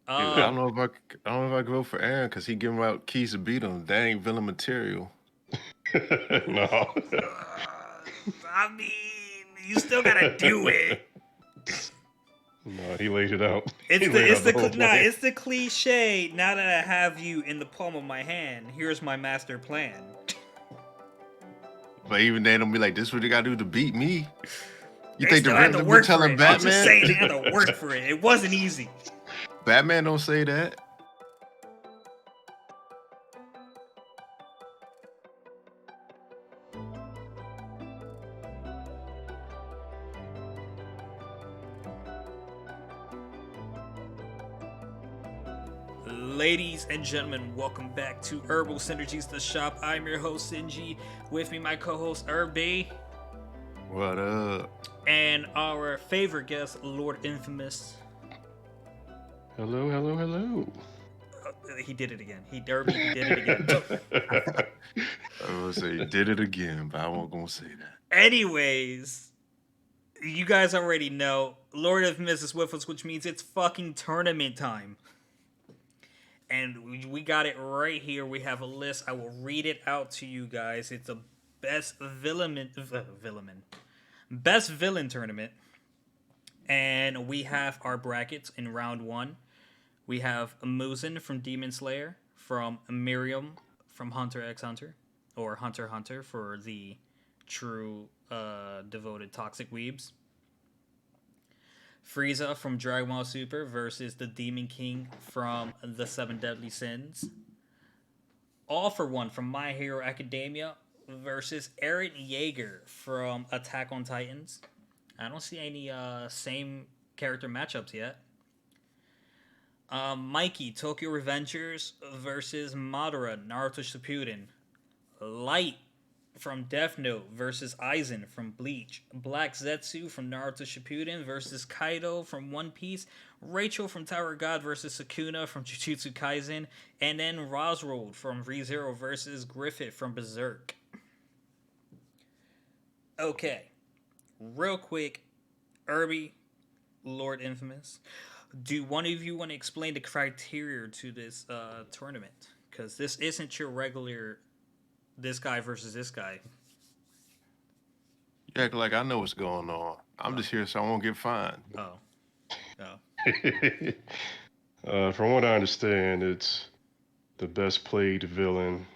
Dude, I Uh, don't know if I don't know if I go for Aaron because he giving out keys to beat him. That ain't villain material. No. I mean, you still gotta do it. No, he laid it out. It's He the laid it's out the whole the nah. plan. It's the cliche. Now that I have you in the palm of my hand, here's my master plan. But even they don't be like, this what you gotta do to beat me. You They think the still had to Riddler be work for telling it. I'm just Batman? saying they had to work for it. It wasn't easy. Batman don't say that. Ladies and gentlemen, welcome back to Herbal Synergies, the shop. I'm your host, Sinji. With me, my co host, Herb, What up? and our favorite guest, Lord Infamous. Hello, hello, hello. He did it again. He did it again. I was say he did it again, but I won't gonna say that. Anyways, you guys already know Lord Infamous is with us, which means it's fucking tournament time. And we got it right here. We have a list. I will read it out to you guys. It's a best villain tournament. And we have our brackets in round one. We have Muzen from Demon Slayer, from Miriam from Hunter x Hunter, or Hunter x Hunter for the true devoted toxic weebs. Frieza from Dragon Ball Super versus the Demon King from the Seven Deadly Sins. All for One from My Hero Academia versus Eren Yeager from Attack on Titans. I don't see any same character matchups yet. Mikey, Tokyo Revengers versus Madara, Naruto Shippuden. Light from Death Note versus Aizen from Bleach. Black Zetsu from Naruto Shippuden versus Kaido from One Piece. Rachel from Tower God versus Sukuna from Jujutsu Kaisen. And then Rosrold from ReZero versus Griffith from Berserk. Okay, real quick, Irby, Lord Infamous, do one of you want to explain the criteria to this tournament? Because this isn't your regular this guy versus this guy. You act like I know what's going on. I'm Oh, just here so I won't get fined. oh, oh. From what I understand, it's the best played villain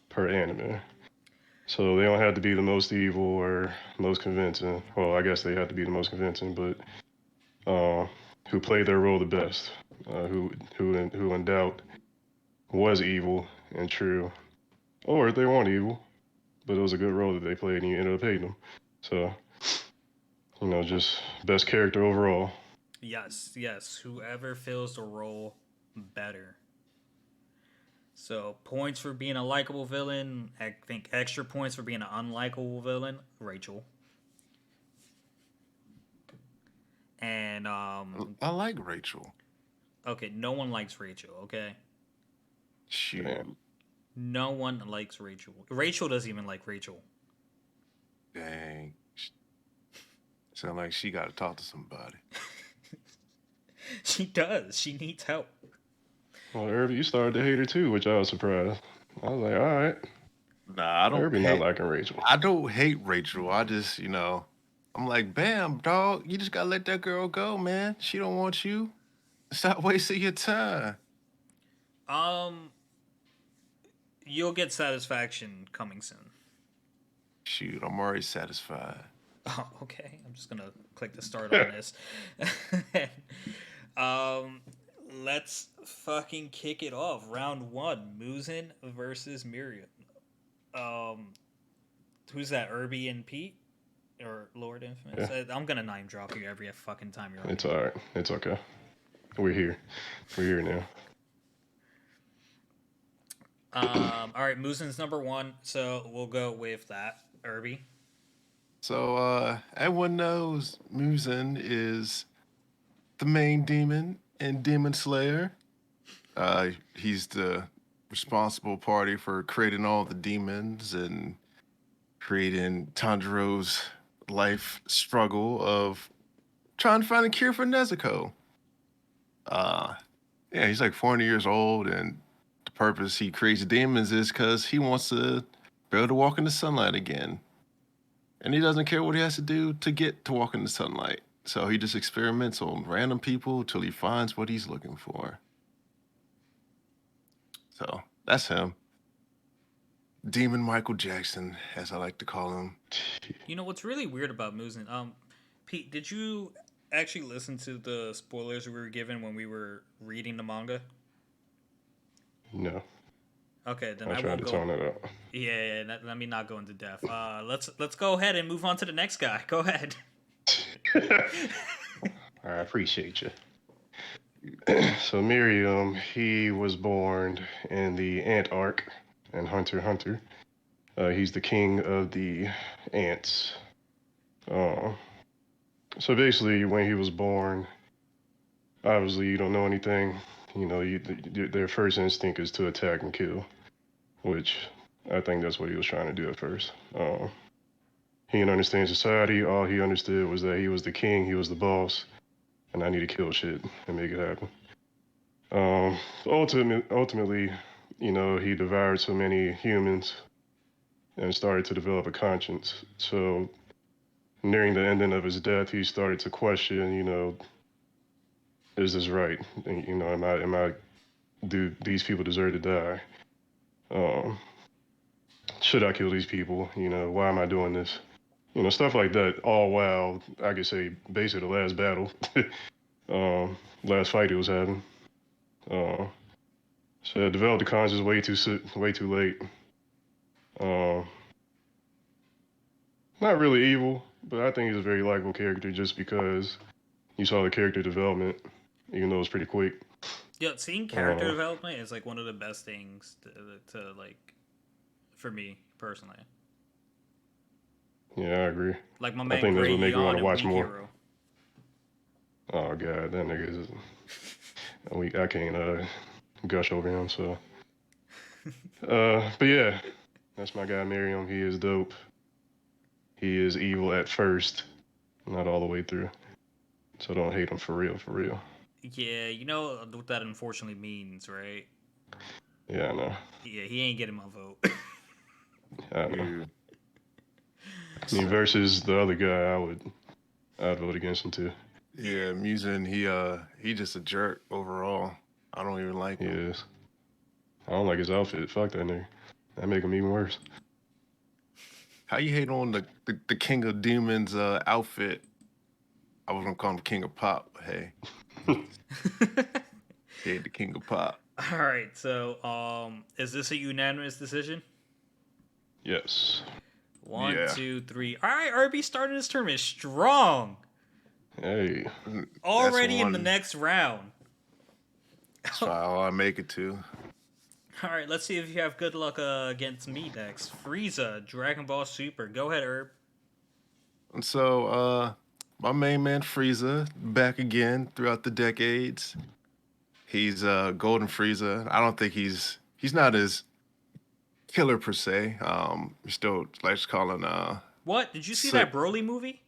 per anime. So they don't have to be the most evil or most convincing. Well, I guess they have to be the most convincing, but who played their role the best, who in doubt was evil and true, or they weren't evil, but it was a good role that they played and you ended up hating them. So just best character overall. Yes, yes. Whoever fills the role better. So points for being a likable villain. I think extra points for being an unlikable villain. Rachel. And I like Rachel. okay, no one likes Rachel. Okay, Shoot. Damn. no one likes Rachel. Rachel doesn't even like Rachel. Dang. Sound like she gotta talk to somebody. She does. She needs help. Well, Irby, you started to hate her too, which I was surprised. I was like, all right, Nah, Irby not liking Rachel. I don't hate Rachel. I just, I'm like, bam, dog, you just gotta let that girl go, man. She don't want you. Stop wasting your time. Um, you'll get satisfaction coming soon. Shoot, I'm already satisfied. Oh, okay. I'm just gonna click the start on this. um, let's fucking kick it off. Round one: Muzen versus Miriam. Um, who's that? Irby and Pete or Lord Infamous? Yeah, I'm gonna name drop you every fucking time you're on. it's all right. It's okay. We're here. We're here now. All right. Muzen's number one, so we'll go with that. Irby. So, everyone knows Muzan is the main demon in Demon Slayer. He's the responsible party for creating all the demons and creating Tanjiro's life struggle of trying to find a cure for Nezuko. Uh, Yeah, he's like 400 years old, and the purpose he creates demons is because he wants to be able to walk in the sunlight again. And he doesn't care what he has to do to get to walk in the sunlight. So he just experiments on random people till he finds what he's looking for. So that's him. Demon Michael Jackson, as I like to call him. You know what's really weird about Muzin? Pete, did you actually listen to the spoilers we were given when we were reading the manga? No, Okay, then I I tried won't to go. tone it up. Yeah, let me not go into depth. Let's go ahead and move on to the next guy. Go ahead. I appreciate you. So Miriam, he was born in the Ant Arc in Hunter x Hunter. He's the king of the ants. Uh, so basically, when he was born, obviously you don't know anything. You know, their first instinct is to attack and kill, which I think that's what he was trying to do at first. He didn't understand society. All he understood was that he was the king, he was the boss, and I need to kill shit and make it happen. Ultimately, you know, he devoured so many humans and started to develop a conscience. So nearing the ending of his death, he started to question, you know, is this right? And, you know, do these people deserve to die? Um, should I kill these people? You know, why am I doing this? You know, stuff like that. All while I could say basically the last battle, last fight he was having. Uh, so I developed the conscience way too late. Uh, Not really evil, but I think he's a very likable character just because you saw the character development, even though it's pretty quick. Yeah, seeing character Uh, development is like one of the best things to like for me personally. yeah, I agree. Like my I man think that's Gray what make me want Yon to and watch Weak more. Hero. Oh god, that nigga is weak. I can't gush over him. So, but yeah, that's my guy Miriam. He is dope. He is evil at first, not all the way through. So don't hate him for real, for real. Yeah, you know what that unfortunately means, right? Yeah, I know. Yeah, he ain't getting my vote. I know. Yeah. I mean, versus the other guy, I'd vote against him too. Yeah, Musin, he just a jerk overall. I don't even like He him. is. I don't like his outfit. Fuck that nigga. That make him even worse. How you hate on the King of Demons outfit? I was gonna call him King of Pop, but hey, he ain't the King of Pop. All right, so is this a unanimous decision? Yes. One, Yeah. two, three. All right, RB starting this tournament strong. Hey. That's Already in the one. next round. That's all I make it to. All right, let's see if you have good luck against me next. Frieza, Dragon Ball Super. Go ahead, Herb. And so, my main man Frieza back again throughout the decades. He's Golden Frieza. I don't think he's not as killer per se. He's still like calling What? Did you see sick. that Broly movie?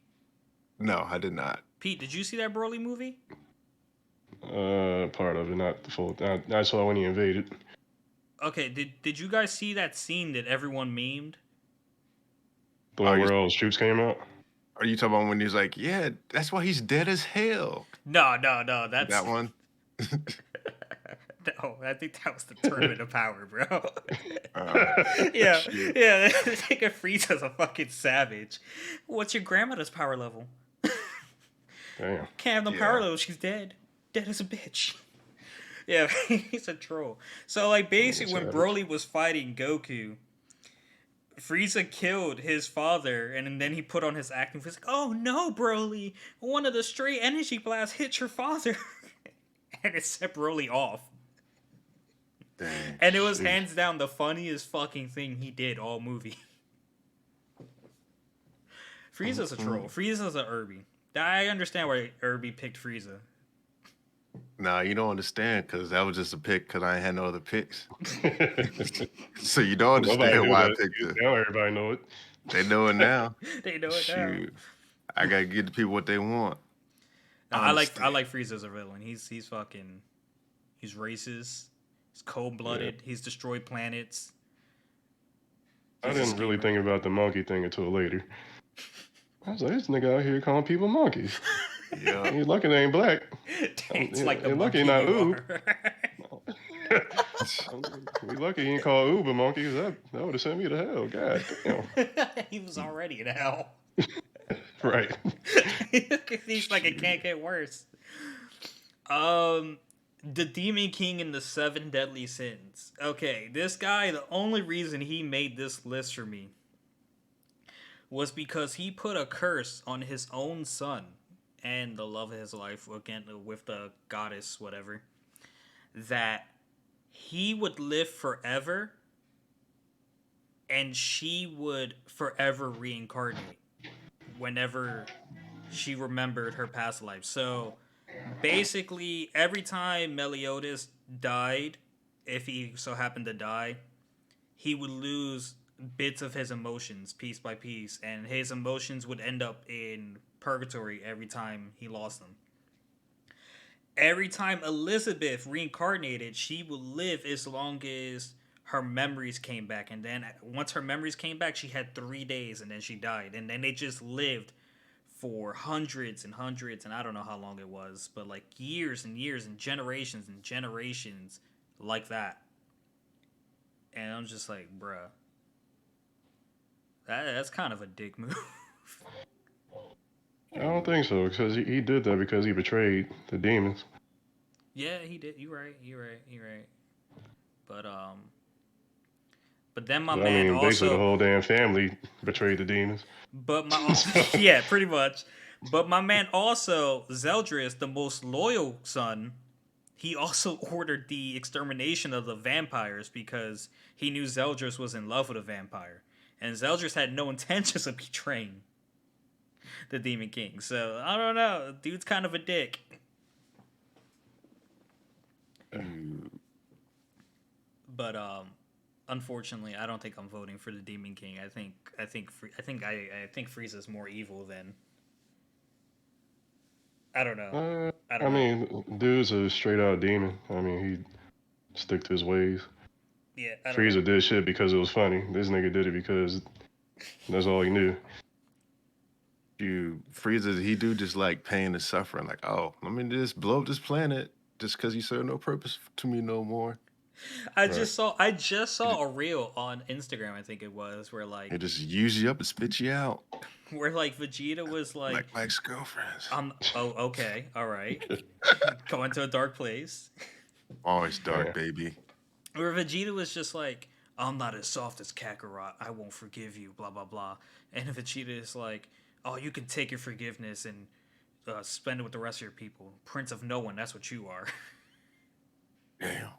No, I did not. Pete, did you see that Broly movie? Part of it, not the full. I saw when he invaded. Okay, did you guys see that scene that everyone memed? The Are one you where all his troops came out. are you talking about when he's like, yeah, that's why he's dead as hell? No, that's That one. no. I think that was the Tournament of Power, bro. Uh, yeah, shit. yeah. Take a Frieza's a fucking savage. What's your grandmother's power level? Damn. Can't have no power Yeah. level. She's dead. Dead as a bitch. Yeah, he's a troll. So like basically, when Savage. Broly was fighting Goku, Frieza killed his father, and then he put on his acting face like, "Oh no, Broly! One of the stray energy blasts hit your father," and it set Broly off. Dang. And it was Jeez. hands down the funniest fucking thing he did all movie. Frieza's a troll. Frieza's a Irby. I understand why Irby picked Frieza. Nah, you don't understand because that was just a pick because I ain't had no other picks. So you don't Nobody understand knew why I that. picked it. Now everybody know it. They know it now. They know it now. Shoot. I gotta give the people what they want. No, I I understand. like Frieza as a villain. He's fucking. He's racist. He's cold-blooded. He's destroyed planets. I He's a didn't really schemer. think about the monkey thing until later. I was like, this nigga out here calling people monkeys. Yeah. He's lucky they ain't black. It's like the He lucky monkey not you oob. are. We lucky he ain't called Uber monkeys. That would have sent me to hell. God damn. He was already in hell. Right. He's like, it can't get worse. The Demon King and the Seven Deadly Sins. Okay, this guy, the only reason he made this list for me was because he put a curse on his own son and the love of his life, again, with the goddess, whatever, that he would live forever and she would forever reincarnate whenever she remembered her past life. So basically, every time Meliodas died, if he so happened to die, he would lose bits of his emotions piece by piece, and his emotions would end up in purgatory every time he lost them. Every time Elizabeth reincarnated, she would live as long as her memories came back, and then once her memories came back, she had 3 days, and then she died, and then they just lived for hundreds and hundreds, and I don't know how long it was, but like years and years and generations like that. And I'm just like, bruh, that's kind of a dick move. I don't think so, because he did that because he betrayed the demons. Yeah, he did. You're right. But then my I man mean, basically the also, whole damn family betrayed the demons. but my So, yeah, pretty much. But my man also, Zeldris, the most loyal son, he also ordered the extermination of the vampires because he knew Zeldris was in love with a vampire, and Zeldris had no intentions of betraying the Demon King. So I don't know, dude's kind of a dick. But unfortunately, I don't think I'm voting for the Demon King. I think Frieza's more evil than, I don't know. I I don't know. mean, dude's a straight out demon. I mean, he stick to his ways. Yeah, I don't know. Frieza did shit because it was funny. This nigga did it because that's all he knew. Frieza, he do just like pain and suffering. Like, oh, let me just blow up this planet just because you serve no purpose to me no more. I Right. just saw a reel on Instagram, I think it was, where It just use you up and spit you out Vegeta was like, like ex-girlfriends. oh, okay, all right, going to a dark place. Always dark, Yeah. baby. Where Vegeta was just like, I'm not as soft as Kakarot. I won't forgive you, blah, blah, blah. And Vegeta is like, oh, you can take your forgiveness and spend it with the rest of your people. Prince of no one, that's what you are. Damn.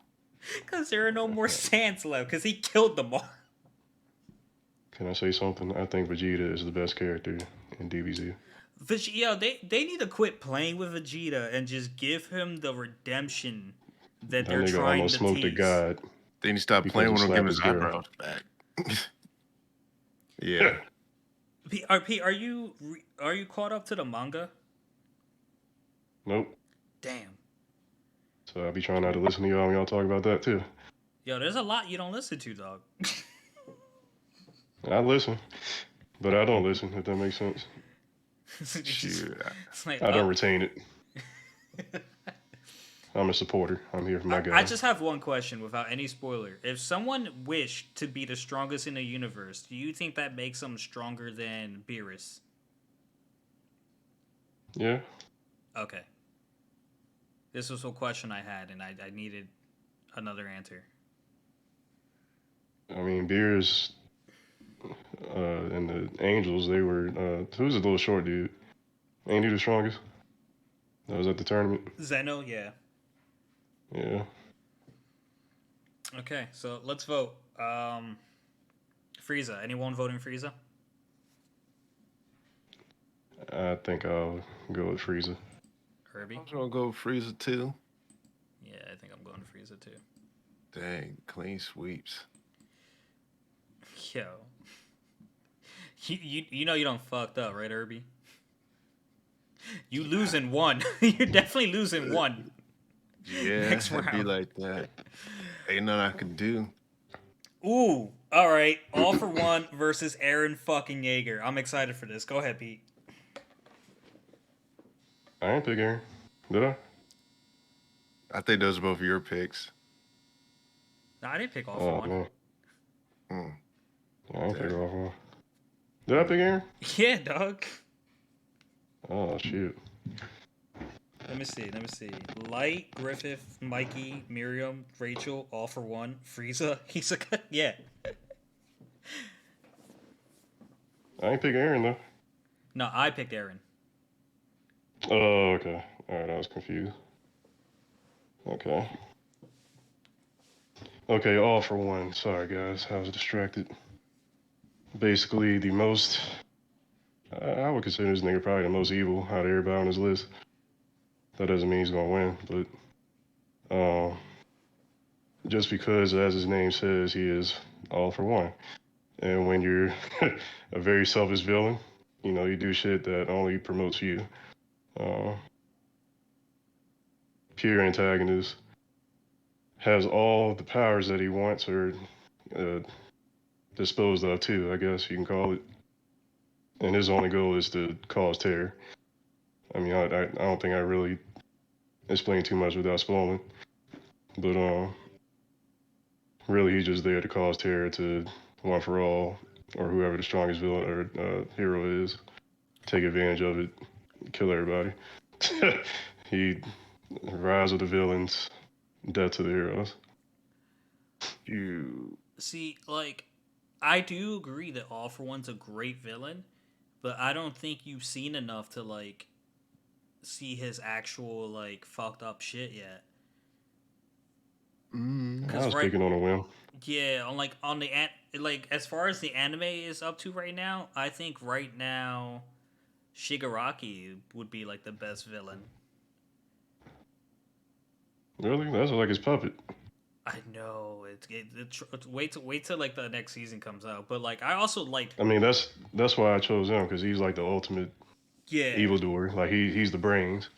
Because there are no more Saiyans left, because he killed them all. Can I say something? I think Vegeta is the best character in DBZ. They need to quit playing with Vegeta and just give him the redemption that That they're nigga trying almost to smoked a tease. god Then he stopped because playing he with him, slapped giving his his girl. eyebrows back. Yeah. Are you caught up to the manga? Nope. Damn. So I'll be trying not to listen to y'all when y'all talk about that too. Yo, there's a lot you don't listen to, dog. I listen, but I don't listen, if that makes sense. Shoot. It's like, I don't retain it. I'm a supporter. I'm here for my guy. I just have one question without any spoiler. If someone wished to be the strongest in the universe, do you think that makes them stronger than Beerus? Yeah. Okay. This was a question I had, and I needed another answer. I mean, Beers and the Angels, they were. Who's the little short dude? Ain't he the strongest? That was at the tournament. Zeno, yeah. Yeah. Okay, so let's vote. Frieza. Anyone voting Frieza? I think I'll go with Frieza. Herbie? I'm just gonna go with Frieza too. Yeah, I think I'm going to Frieza too. Dang, clean sweeps. Yo. You know you don't fucked up, right, Herbie? You losing one. You're definitely losing one. Yeah, Next it'd be round. like that. Ain't nothing I could do. Ooh, all right. All for One versus Aaron fucking Yeager. I'm excited for this. Go ahead, Pete. I ain't pick Aaron. Did I? I think those are both your picks. No, I didn't pick All for Oh One. man. Hmm. Yeah, I ain't pick Damn. off one. Did I pick Aaron? Yeah, dog. Oh shoot. Let me see. Let me see. Light, Griffith, Mikey, Miriam, Rachel, All for One, Frieza. He's a yeah. I ain't pick Aaron though. No, I picked Aaron. Oh, okay. Alright, I was confused. Okay. Okay, all for one. Sorry guys, I was distracted. Basically the most I would consider this nigga probably the most evil out of everybody on his list. That doesn't mean he's gonna win, but just because, as his name says, he is all for one. And when you're a very selfish villain, you know, you do shit that only promotes you. Uh, Pure antagonist has all the powers that he wants, or uh, disposed of too, I guess you can call it. And his only goal is to cause terror. I mean, I don't think I really explained too much without spoiling, but really he's just there to cause terror to one for all, or whoever the strongest villain or hero is, take advantage of it, kill everybody. He rise of the villains, death to the heroes. You. See, like, I do agree that All for One's a great villain, but I don't think you've seen enough to like see his actual like fucked up shit yet. I Cause was right, picking on a whim. yeah, on the like as far as the anime is up to right now, I think right now Shigaraki would be like the best villain. Really? That's like his puppet. I know wait till like the next season comes out, but like I also liked I mean, that's why I chose him because he's like the ultimate yeah evildoer. Like he's the brains,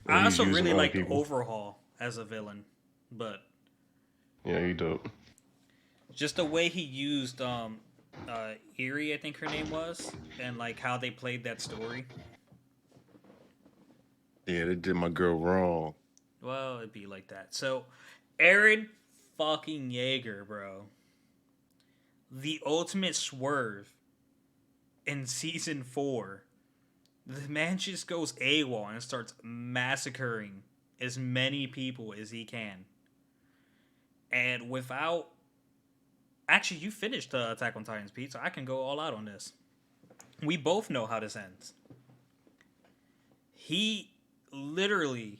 and I he's also using really other liked people. Overhaul as a villain, but Yeah, he dope. just the way he used Erie, I think her name was, and like how they played that story. Yeah, they did my girl wrong. Well, it'd be like that. So, Aaron fucking Yeager, bro, the ultimate swerve in season 4. The man just goes AWOL and starts massacring as many people as he can, and without actually, you finished Attack on Titans, Pete, so I can go all out on this. We both know how this ends. He literally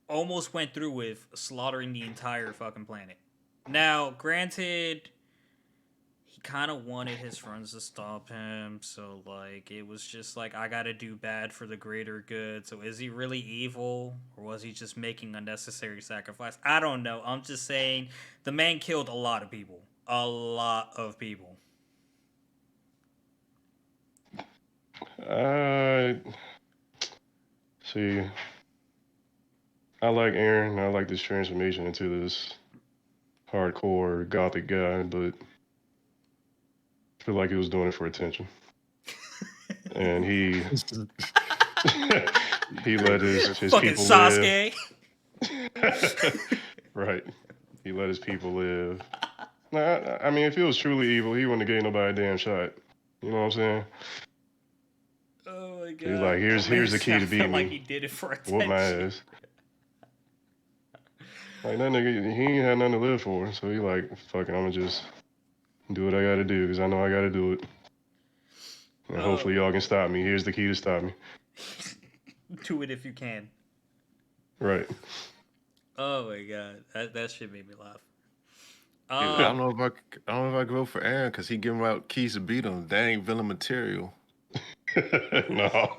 almost went through with slaughtering the entire fucking planet. Now, granted, he kind of wanted his friends to stop him, so like it was just like I gotta do bad for the greater good. So is he really evil, or was he just making unnecessary sacrifice? I don't know. I'm just saying the man killed a lot of people, a lot of people. I see. I like Aaron. I like this transformation into this hardcore gothic guy, but I feel like he was doing it for attention. And he let his Fucking people live. Sasuke. Right. He let his people live. Nah, I mean, if he was truly evil, he wouldn't have gave nobody a damn shot. You know what I'm saying? Oh my He's god. like, here's Man, the key I to felt beat like he me. did it for Whoop my attention. ass. Like that nigga, he ain't had nothing to live for, so he like, fuck it, I'ma just do what I gotta do because I know I gotta do it, and Oh, hopefully y'all can stop me. Here's the key to stop me. do it if you can. Right. Oh my god, that shit made me laugh. Dude, I don't know if I don't know if I go for Aaron because he giving out keys to beat him. That ain't villain material. No.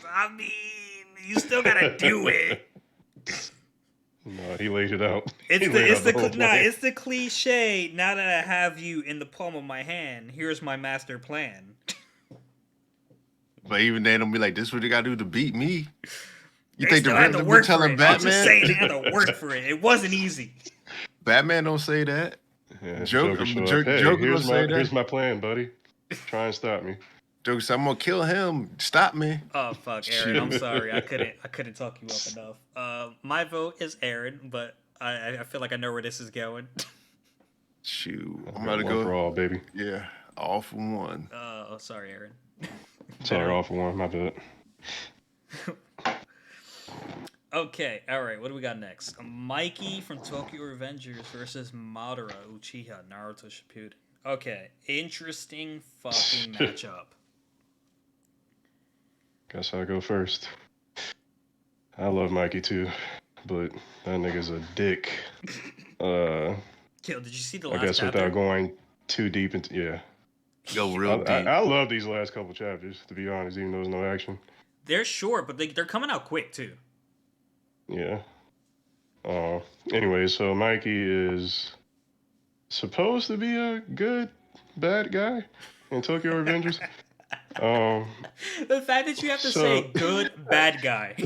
I mean, you still gotta do it. No, he laid it out. It's He the laid it's out the the whole plan. it's the cliche. Now that I have you in the palm of my hand, here's my master plan. But even they don't be like, this what you gotta do to beat me. You They think the still had to Riddler be work for telling it. I'm just Batman? saying they had to work for it. It wasn't easy. Batman don't say that. Yeah, Joker show up. Hey, Joker don't say here's that. my plan, buddy. Try and stop me. Joker said, I'm gonna kill him. Stop me. Oh fuck, Aaron. I'm sorry. I couldn't talk you up enough. My vote is Aaron, but I feel like I know where this is going. Shoot. I'm One about to for go. all, baby. Yeah. All for one. Oh, sorry, Aaron. Sorry, all for one. My bad. Okay, all right. What do we got next? Mikey from Tokyo Revengers versus Madara Uchiha Naruto Shippuden. Okay, interesting fucking matchup. Guess I'll go first. I love Mikey too, but that nigga's a dick. Yo, did you see the last I guess chapter? without going too deep into Go real deep. I love these last couple chapters, to be honest, even though there's no action. They're short, but they're coming out quick too. Yeah. Anyway, so Mikey is supposed to be a good bad guy in Tokyo Revengers. The fact that you have to say good bad guy.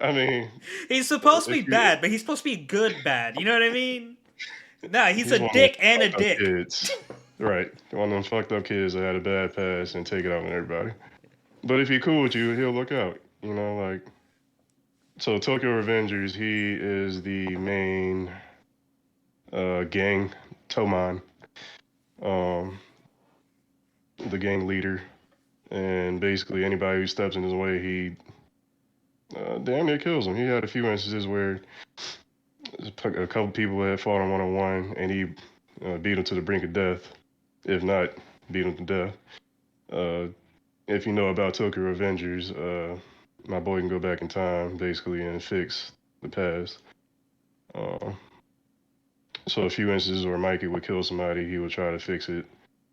I mean, He's supposed to be bad, but he's supposed to be good bad. You know what I mean? Nah, he's a one of dick them and a fucked up dick. Kids. Right. One of them fucked up kids that had a bad past and take it out on everybody. But if he cool with you, he'll look out. You know, like. So Tokyo Revengers, he is the main gang, Toman, the gang leader. And basically anybody who steps in his way, he damn near kills him. He had a few instances where a couple people had fought on one-on-one, and he beat him to the brink of death, if not beat him to death. If you know about Tokyo Revengers, my boy can go back in time, basically, and fix the past. So a few instances where Mikey would kill somebody, he would try to fix it,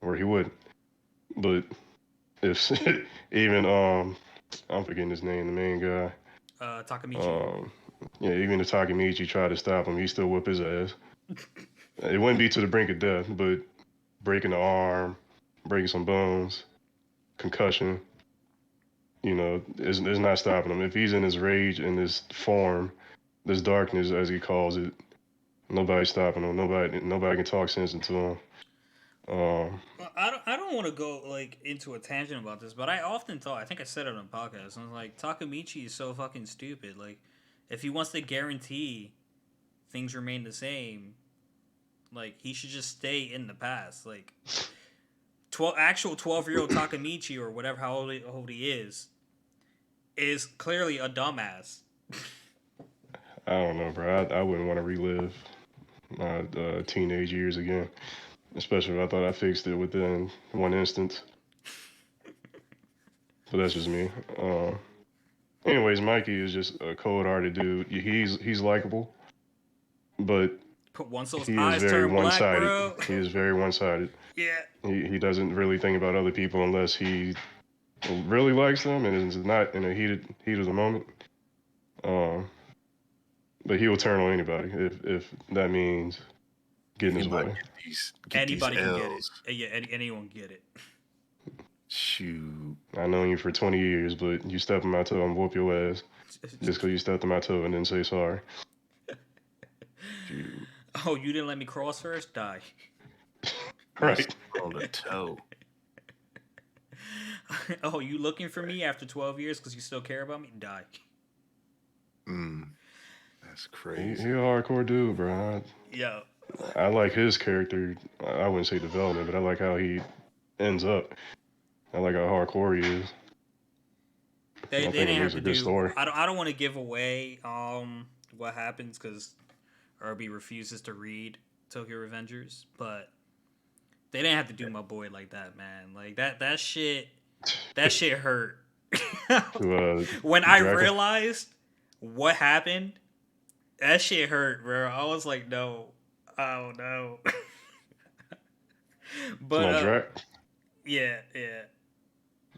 or he wouldn't. But if even I'm forgetting his name, the main guy. Takamichi. Yeah, even if Takamichi tried to stop him, he still whoop his ass. It wouldn't be to the brink of death, but breaking the arm, breaking some bones, concussion, you know, is not stopping him. If he's in his rage, in this form, this darkness, as he calls it, nobody's stopping him. Nobody can talk sense into him. I don't want to go like into a tangent about this, but I often thought, I think I said it on a podcast, I was like, Takamichi is so fucking stupid. Like, if he wants to guarantee things remain the same, like, he should just stay in the past. Like, 12-year-old Takamichi, or whatever, how old he is clearly a dumbass. I don't know, bro. I wouldn't want to relive my teenage years again. Especially if I thought I fixed it within one instance. But that's just me. Anyways, Mikey is just a cold-hearted dude. He's likable, but Once those he is eyes very turn black, one-sided. bro. He is very one-sided. Yeah. He doesn't really think about other people unless he really likes them and is not in a heat of the moment. But he will turn on anybody if that means getting his way. Anybody can get it. Yeah, anyone can get it. Shoot. I known you for 20 years, but you step on my toe and whoop your ass just because you stepped on my toe and didn't say sorry. Shoot. Oh, you didn't let me cross first? Die. Right. On the toe. Oh, you looking for me after 12 years because you still care about me? Die. He That's crazy. a hardcore dude, bro. Yeah. I like his character. I wouldn't say development, but I like how he ends up. I like how hardcore he is. They didn't have to do. Story. I don't want to give away what happens because Irby refuses to read Tokyo Revengers, but they didn't have to do my boy like that, man. Like that shit hurt. When I realized what happened, that shit hurt, bro. I was like, no, oh no. But yeah.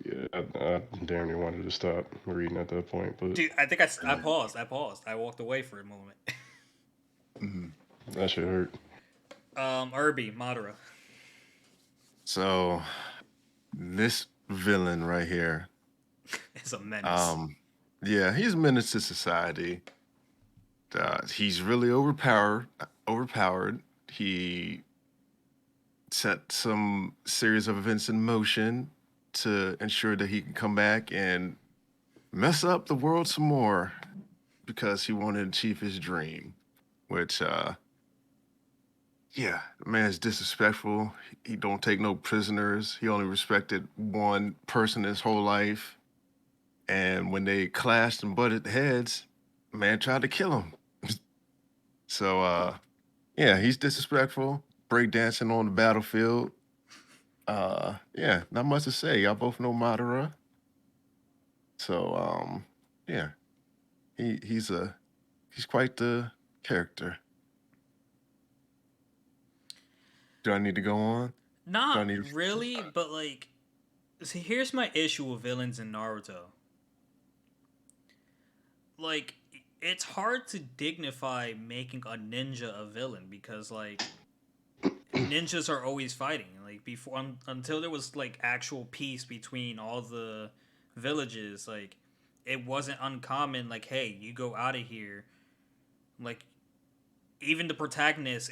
Yeah, I damn near wanted to stop reading at that point, but dude, I think I paused. I walked away for a moment. That shit hurt. Irby, Madara. So, this villain right here. It's a menace. Yeah, he's a menace to society. He's really overpowered. Overpowered. He set some series of events in motion to ensure that he can come back and mess up the world some more because he wanted to achieve his dream. Which, yeah, the man is disrespectful. He don't take no prisoners. He only respected one person his whole life. And when they clashed and butted heads, man tried to kill him. So, yeah, he's disrespectful. Breakdancing on the battlefield. Yeah, not much to say. Y'all both know Madara. So, yeah, he's quite the character. Do I need to go on? Do I Not need? really, but like, see, here's my issue with villains in Naruto. Like, it's hard to dignify making a ninja a villain because like ninjas are always fighting. Like before, until there was like actual peace between all the villages, like it wasn't uncommon. Like, hey, you go out of here. Like, even the protagonist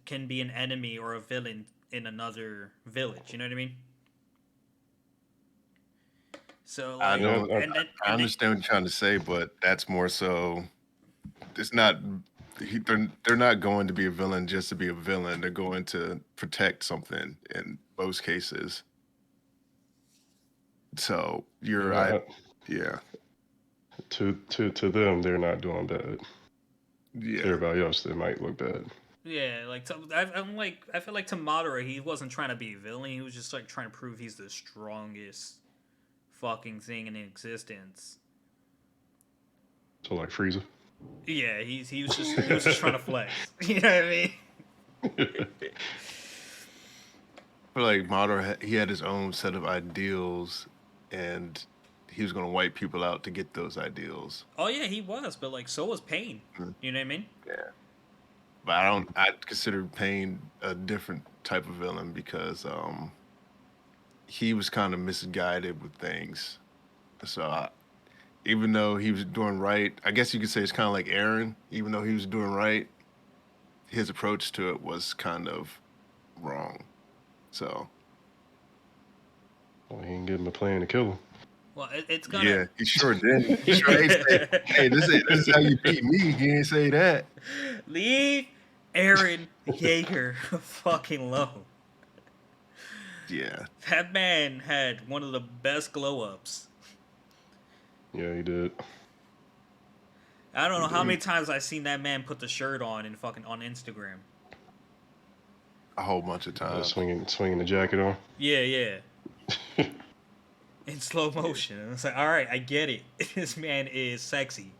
can be an enemy or a villain in another village. You know what I mean? So I like, Yeah, don't. I and then understand what you're trying to say, but that's more so. It's not. They're not going to be a villain just to be a villain. They're going to protect something in most cases. So you're, yeah. yeah, To them, they're not doing bad. To yeah. everybody else, they might look bad. yeah, like I'm like I feel like to Madara, he wasn't trying to be a villain. He was just like trying to prove he's the strongest fucking thing in existence. So like Frieza. Yeah, he was just trying to flex. You know what I mean? I feel like Madara, he had his own set of ideals, and he was going to wipe people out to get those ideals. Oh yeah, he was, but like so was Pain. Mm, You know what I mean? yeah, but I don't. I consider Pain a different type of villain because he was kind of misguided with things. So even though he was doing right, I guess you could say it's kind of like Aaron. Even though he was doing right, his approach to it was kind of wrong. So Well, he didn't give him a plan to kill him. Well, it's gonna. yeah, he sure did. He sure ain't say, "Hey, this is how you beat me." He ain't say that. Leave Aaron Yeager fucking alone. Yeah, That man had one of the best glow ups. Yeah, he did. I don't know how many times I've seen that man put the shirt on and fucking on Instagram. a whole bunch of times. Swinging the jacket on. Yeah, yeah. In slow motion. And it's like, all right, I get it. This man is sexy.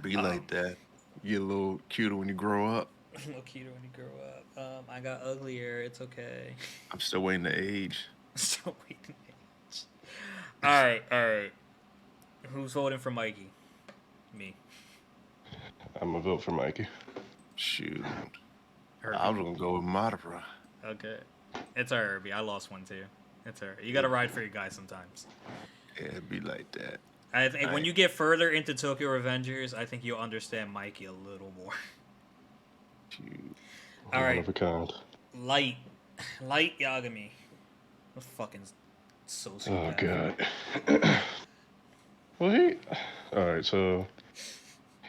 Be like that. You get a little cuter when you grow up. A little cuter when you grow up. I got uglier. It's okay. I'm still waiting to age. Still waiting. All right, all right. Who's voting for Mikey? Me. I'm gonna vote for Mikey. Shoot, Herbie. I was gonna go with Madara. Okay. It's all right, Herbie. I lost one too. It's all right. You gotta ride for your guy sometimes. Yeah, it'd be like that. I think when Right. you get further into Tokyo Revengers, I think you'll understand Mikey a little more. Shoot. All One right. of a kind. Light Yagami. Fucking so Oh bad. God. Well, all right. So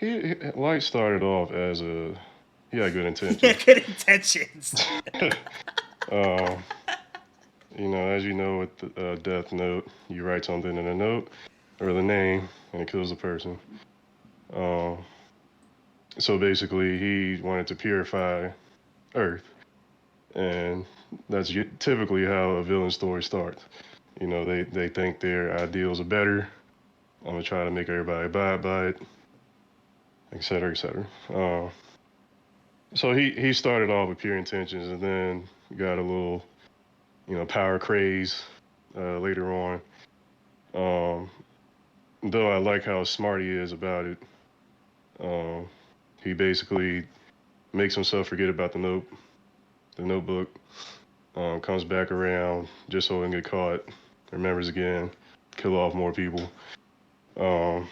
Light started off as he had good intentions. Good intentions. um, as you know, with the Death Note, you write something in a note or the name, and it kills the person. Um, so basically, he wanted to purify Earth, and that's typically how a villain story starts. They think their ideals are better. I'm gonna try to make everybody abide by it, et cetera, et cetera. So he started off with pure intentions, and then got a little, power craze later on. Um, though I like how smart he is about it. Um, he basically makes himself forget about the notebook. Comes back around just so he can get caught. Remembers again, kill off more people. um,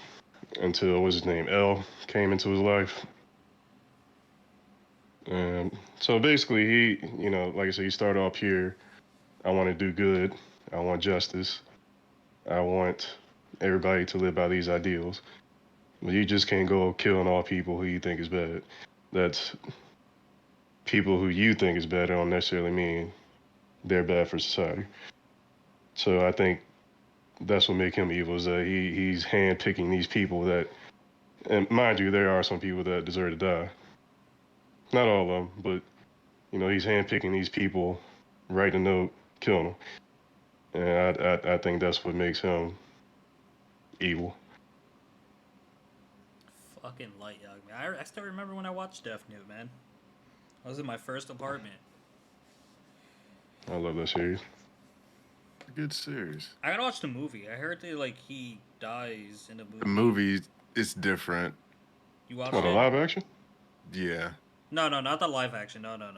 until what's his name, L came into his life. And so basically, like I said, he started off here. I want to do good. I want justice. I want everybody to live by these ideals. But you just can't go killing all people who you think is bad. That's people who you think is bad don't necessarily mean they're bad for society. So I think that's what makes him evil is that he's handpicking these people that, and mind you, there are some people that deserve to die. Not all of them, but he's handpicking these people, writing a note, killing them. And I think that's what makes him evil. Fucking Light, young man. I still remember when I watched Death Note, man. I was in my first apartment. I love that series. Good series. I gotta watch the movie. I heard that he dies in the movie. The movie is different. You watched What, a it? live action? Yeah. No, not the live action. No, not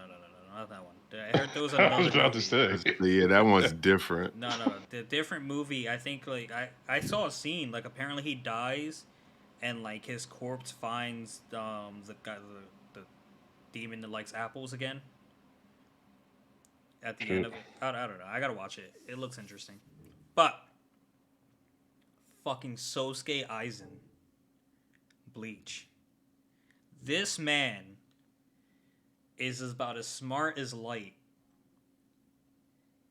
that one. I heard there was I another was about movie. to say. Yeah, that one's different. No. The different movie. I think I saw a scene. Apparently he dies, and his corpse finds the guy the demon that likes apples again. At the end of it, I don't know. I gotta watch it. It looks interesting, but fucking Sosuke Aizen, Bleach. This man is about as smart as Light.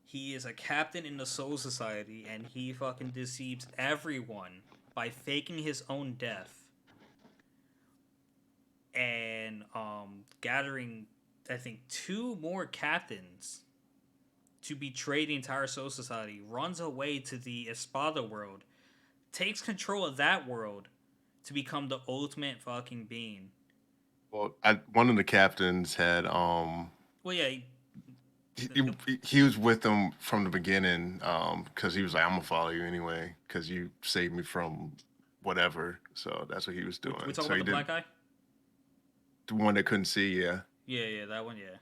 He is a captain in the Soul Society, and he fucking deceives everyone by faking his own death and gathering, I think, 2 more captains to betray the entire Soul Society. Runs away to the Espada world, takes control of that world to become the ultimate fucking being. Well, one of the captains had Well, yeah. he was with them from the beginning because he was like, I'm gonna follow you anyway because you saved me from whatever. So that's what he was doing. We talking So about the black guy? The one that couldn't see, yeah. Yeah, that one, yeah.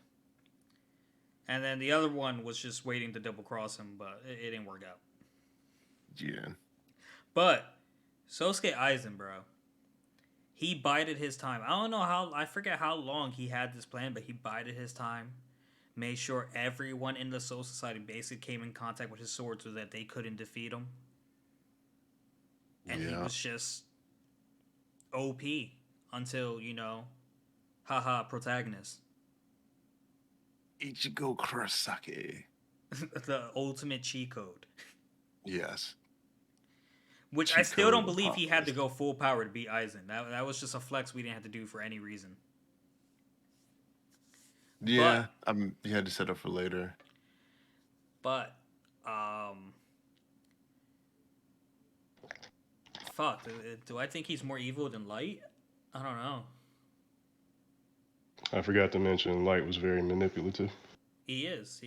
And then the other one was just waiting to double cross him, but it didn't work out. Yeah. But Sosuke Aizen, bro, he bided his time. I forget how long he had this plan, but he bided his time. Made sure everyone in the Soul Society basically came in contact with his sword so that they couldn't defeat him. And he was just OP until, haha, protagonist. Ichigo Kurosaki. The ultimate cheat code. Yes. Which Cheat I still don't code believe he had to go full power to beat Aizen. That was just a flex we didn't have to do for any reason. Yeah, you had to set up for later. But, fuck, do I think he's more evil than Light? I don't know. I forgot to mention Light was very manipulative. He is.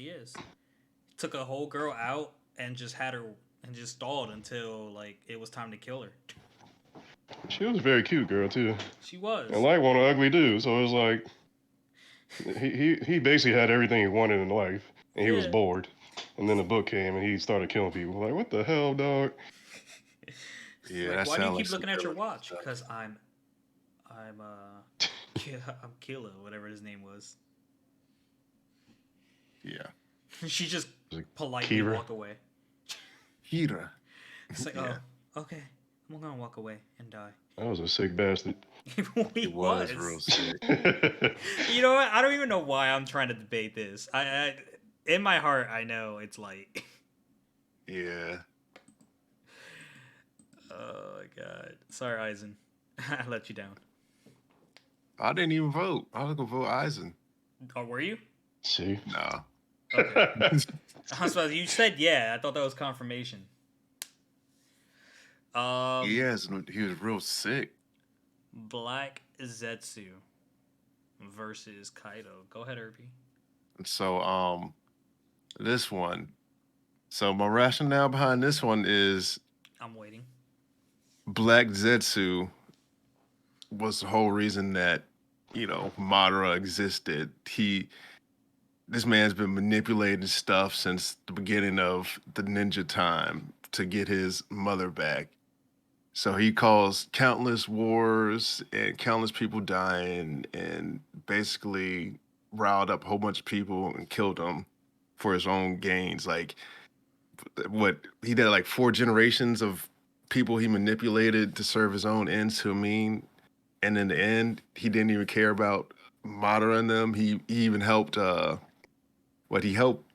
Took a whole girl out and just had her and just stalled until it was time to kill her. She was a very cute girl too. She was. And Light wanted an ugly dude, so it was like he basically had everything he wanted in life, and he was bored. And then the book came, and he started killing people. Like, what the hell, dog? Yeah, why do you keep looking at your watch? Because I'm Killa, whatever his name was. Yeah. She just politely walked away. Kira. It's like, oh, okay, I'm gonna walk away and die. That was a sick bastard. He was real sick. You know what? I don't even know why I'm trying to debate this. I in my heart, I know it's Light. Yeah. Oh my god. Sorry, Aizen. I let you down. I didn't even vote. I was gonna vote Aizen. Oh, were you? See? No. Okay. You said yeah. I thought that was confirmation. Yes, he was real sick. Black Zetsu versus Kaido. Go ahead, Irby. So, this one. So my rationale behind this one is I'm waiting. Black Zetsu was the whole reason that, Madara existed. This man's been manipulating stuff since the beginning of the ninja time to get his mother back. So he caused countless wars and countless people dying, and basically riled up a whole bunch of people and killed them for his own gains. Like what he did, like 4 generations of people he manipulated to serve his own ends. To mean, and in the end, he didn't even care about Madara and them. He even helped. What he helped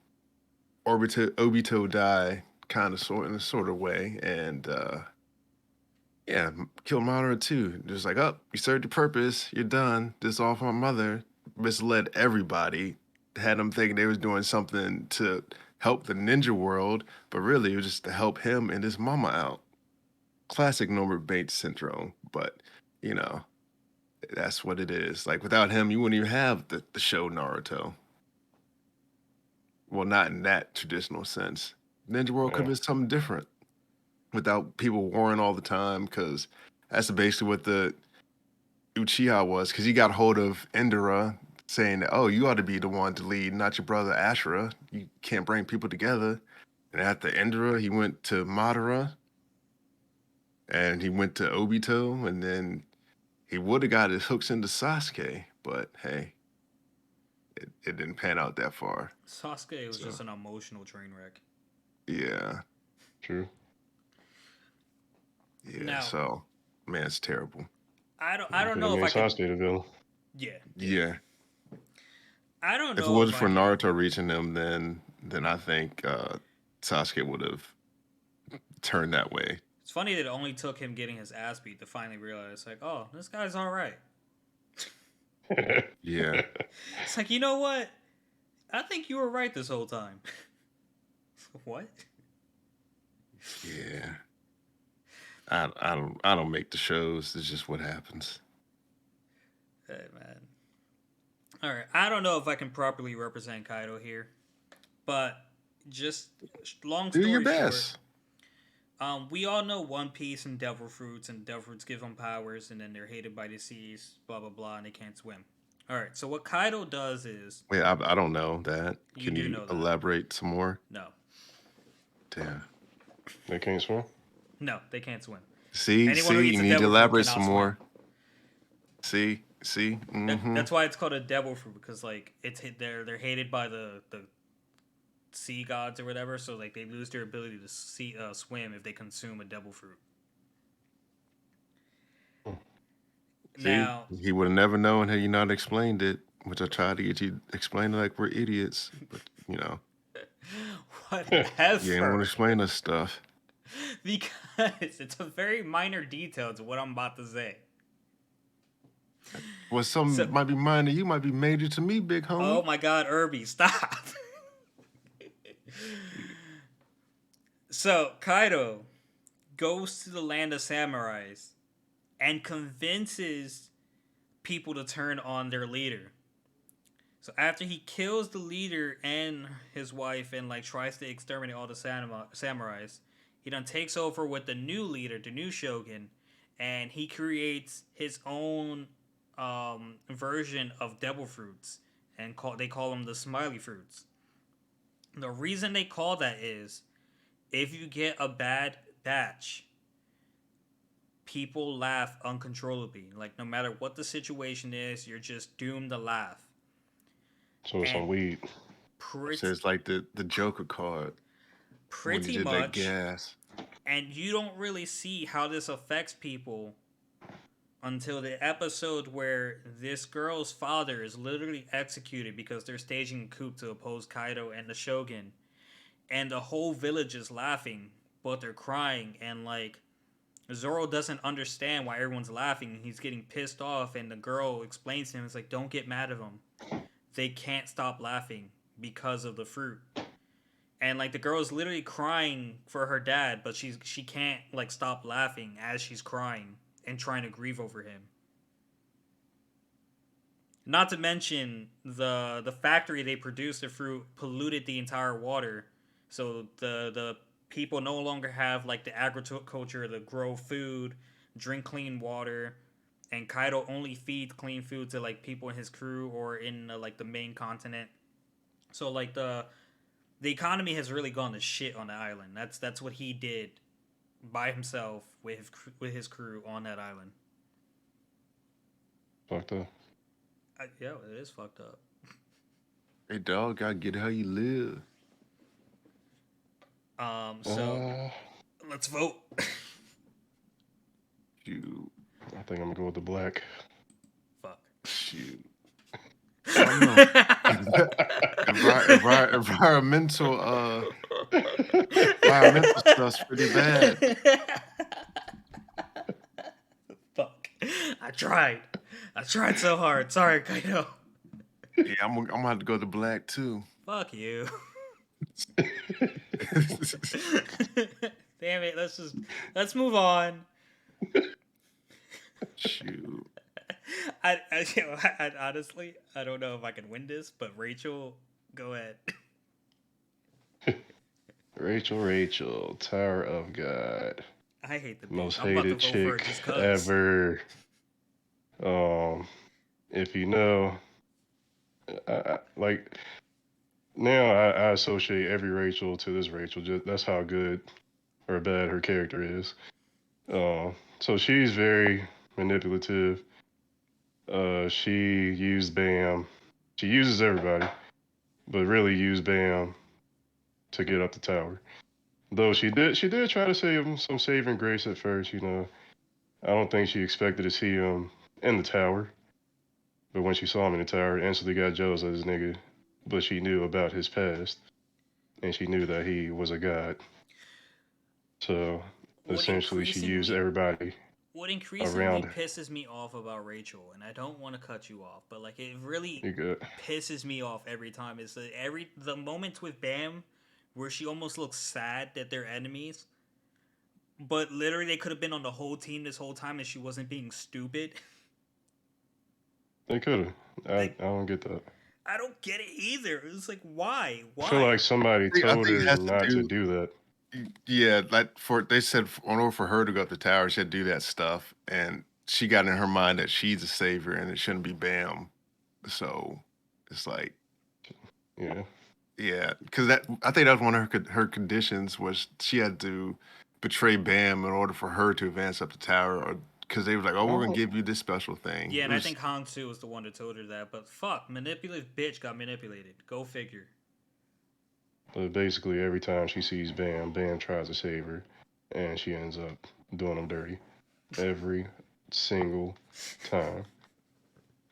Obito die, kind of sort in a sort of way, and yeah, killed Madara too. Just like, oh, you served your purpose. You're done. This is all for my mother. Misled everybody. Had them thinking they was doing something to help the ninja world, but really it was just to help him and his mama out. Classic Norbert Bates syndrome. But you know, that's what it is. Like without him, you wouldn't even have the show Naruto. Well, not in that traditional sense. Ninja World could Yeah. have been something different without people warring all the time, because that's basically what the Uchiha was, because he got hold of Indra saying that, oh, you ought to be the one to lead, not your brother Ashura. You can't bring people together. And after Indra, he went to Madara and he went to Obito, and then he would have got his hooks into Sasuke, but hey, it didn't pan out that far. Sasuke was So just an emotional train wreck. yeah, True. yeah. Now, So man, it's terrible. I don't Could have know if made I could. Sasuke the villain. Yeah, yeah. Yeah. I don't If it know if wasn't I for can. Naruto reaching them, then I think Sasuke would have turned that way. It's funny that it only took him getting his ass beat to finally realize, like, oh, this guy's all right. Yeah, It's like, you know what? I think you were right this whole time. What? yeah. I don't make the shows. It's just what happens. Hey, man. All right. I don't know if I can properly represent Kaido here, but just long Do your story short, best. we all know One Piece and Devil Fruits, and Devil Fruits give them powers, and then they're hated by the seas, blah blah blah, and they can't swim. All right. So what Kaido does is, Wait, I don't know that. you Can do you know that. elaborate some more? No, Damn. They can't swim. no, they can't swim. See, Anyone who see, eats you a need to devil fruit elaborate cannot some swim. more. See, see. Mm-hmm. That's why it's called a devil fruit, because like they're hated by the sea gods or whatever, so like they lose their ability to swim if they consume a devil fruit. See, Now, he would have never known had you not explained it, which I tried to get you to explain it like we're idiots, but you know, you ain't want to whatever, explain us stuff. because it's a very minor detail to what I'm about to say. Well, some So, might be minor, you might be major to me, big oh homie. my God, Irby, stop. So Kaido goes to the land of samurais and convinces people to turn on their leader. So after he kills the leader and his wife and like tries to exterminate all the samurais, he then takes over with the new leader, the new shogun, and he creates his own version of devil fruits, and they call them the smiley fruits. The reason they call that is if you get a bad batch, people laugh uncontrollably. Like no matter what the situation is, you're just doomed to laugh. So it's And on weed. So pretty it's like the Joker card when you pretty did that much, gas. and you don't really see how this affects people until the episode where this girl's father is literally executed because they're staging a coup to oppose Kaido and the Shogun, and the whole village is laughing, but they're crying, and like Zoro doesn't understand why everyone's laughing. He's getting pissed off, and the girl explains to him, "It's like, don't get mad at them. They can't stop laughing because of the fruit." And like the girl's literally crying for her dad, but she can't like stop laughing as she's crying and trying to grieve over him. Not to mention the factory they produced the fruit polluted the entire water, so the people no longer have like the agriculture to grow food, drink clean water, and Kaido only feeds clean food to like people in his crew or in like the main continent. So like the economy has really gone to shit on the island. That's what he did by himself with his crew on that island. Fucked up. Yeah, it is fucked up. Hey, dog, gotta get how you live. So Uh, let's vote. Shoot, I think I'm gonna go with the black. Fuck. shoot. I don't know. Environmental, environmental stuff's pretty bad. Fuck. I tried so hard. Sorry, Kaido. Yeah, I'm gonna have to go to black too. Fuck you. Damn it. Let's move on. Shoot. I honestly, I don't know if I can win this, but Rachel, go ahead. Rachel, Tower of God, I hate the bitch. most I'm about to hated vote for it chick just cause. ever. If you know, like now, I associate every Rachel to this Rachel. Just that's how good or bad her character is. So she's very manipulative. She used Bam. She uses everybody, but really used Bam to get up the tower. Though she did try to save him some saving grace at first. I don't think she expected to see him in the tower, but when she saw him in the tower, instantly got jealous of this nigga. But she knew about his past, and she knew that he was a god. So essentially, she used everybody What increasingly around her. pisses me off about Rachel, and I don't want to cut you off, but like it really You good? pisses me off every time is that the moments with Bam where she almost looks sad that they're enemies, but literally they could have been on the whole team this whole time and she wasn't being stupid. They could have. Like, I don't get that. I don't get it either. It's like why? I feel like somebody I told think it her has to not to do. do that. Yeah, like they said, in order for her to go up the tower, she had to do that stuff, and she got in her mind that she's a savior and it shouldn't be Bam. So it's like, Yeah. yeah, because I think that was one of her conditions was she had to betray Bam in order for her to advance up the tower, or because they were like, oh, we're gonna Oh, give you this special thing. Yeah, It and I was, think Hong Su was the one that told her that, but fuck, manipulative bitch got manipulated. Go figure. but basically, every time she sees Bam, Bam tries to save her, and she ends up doing him dirty. Every single time.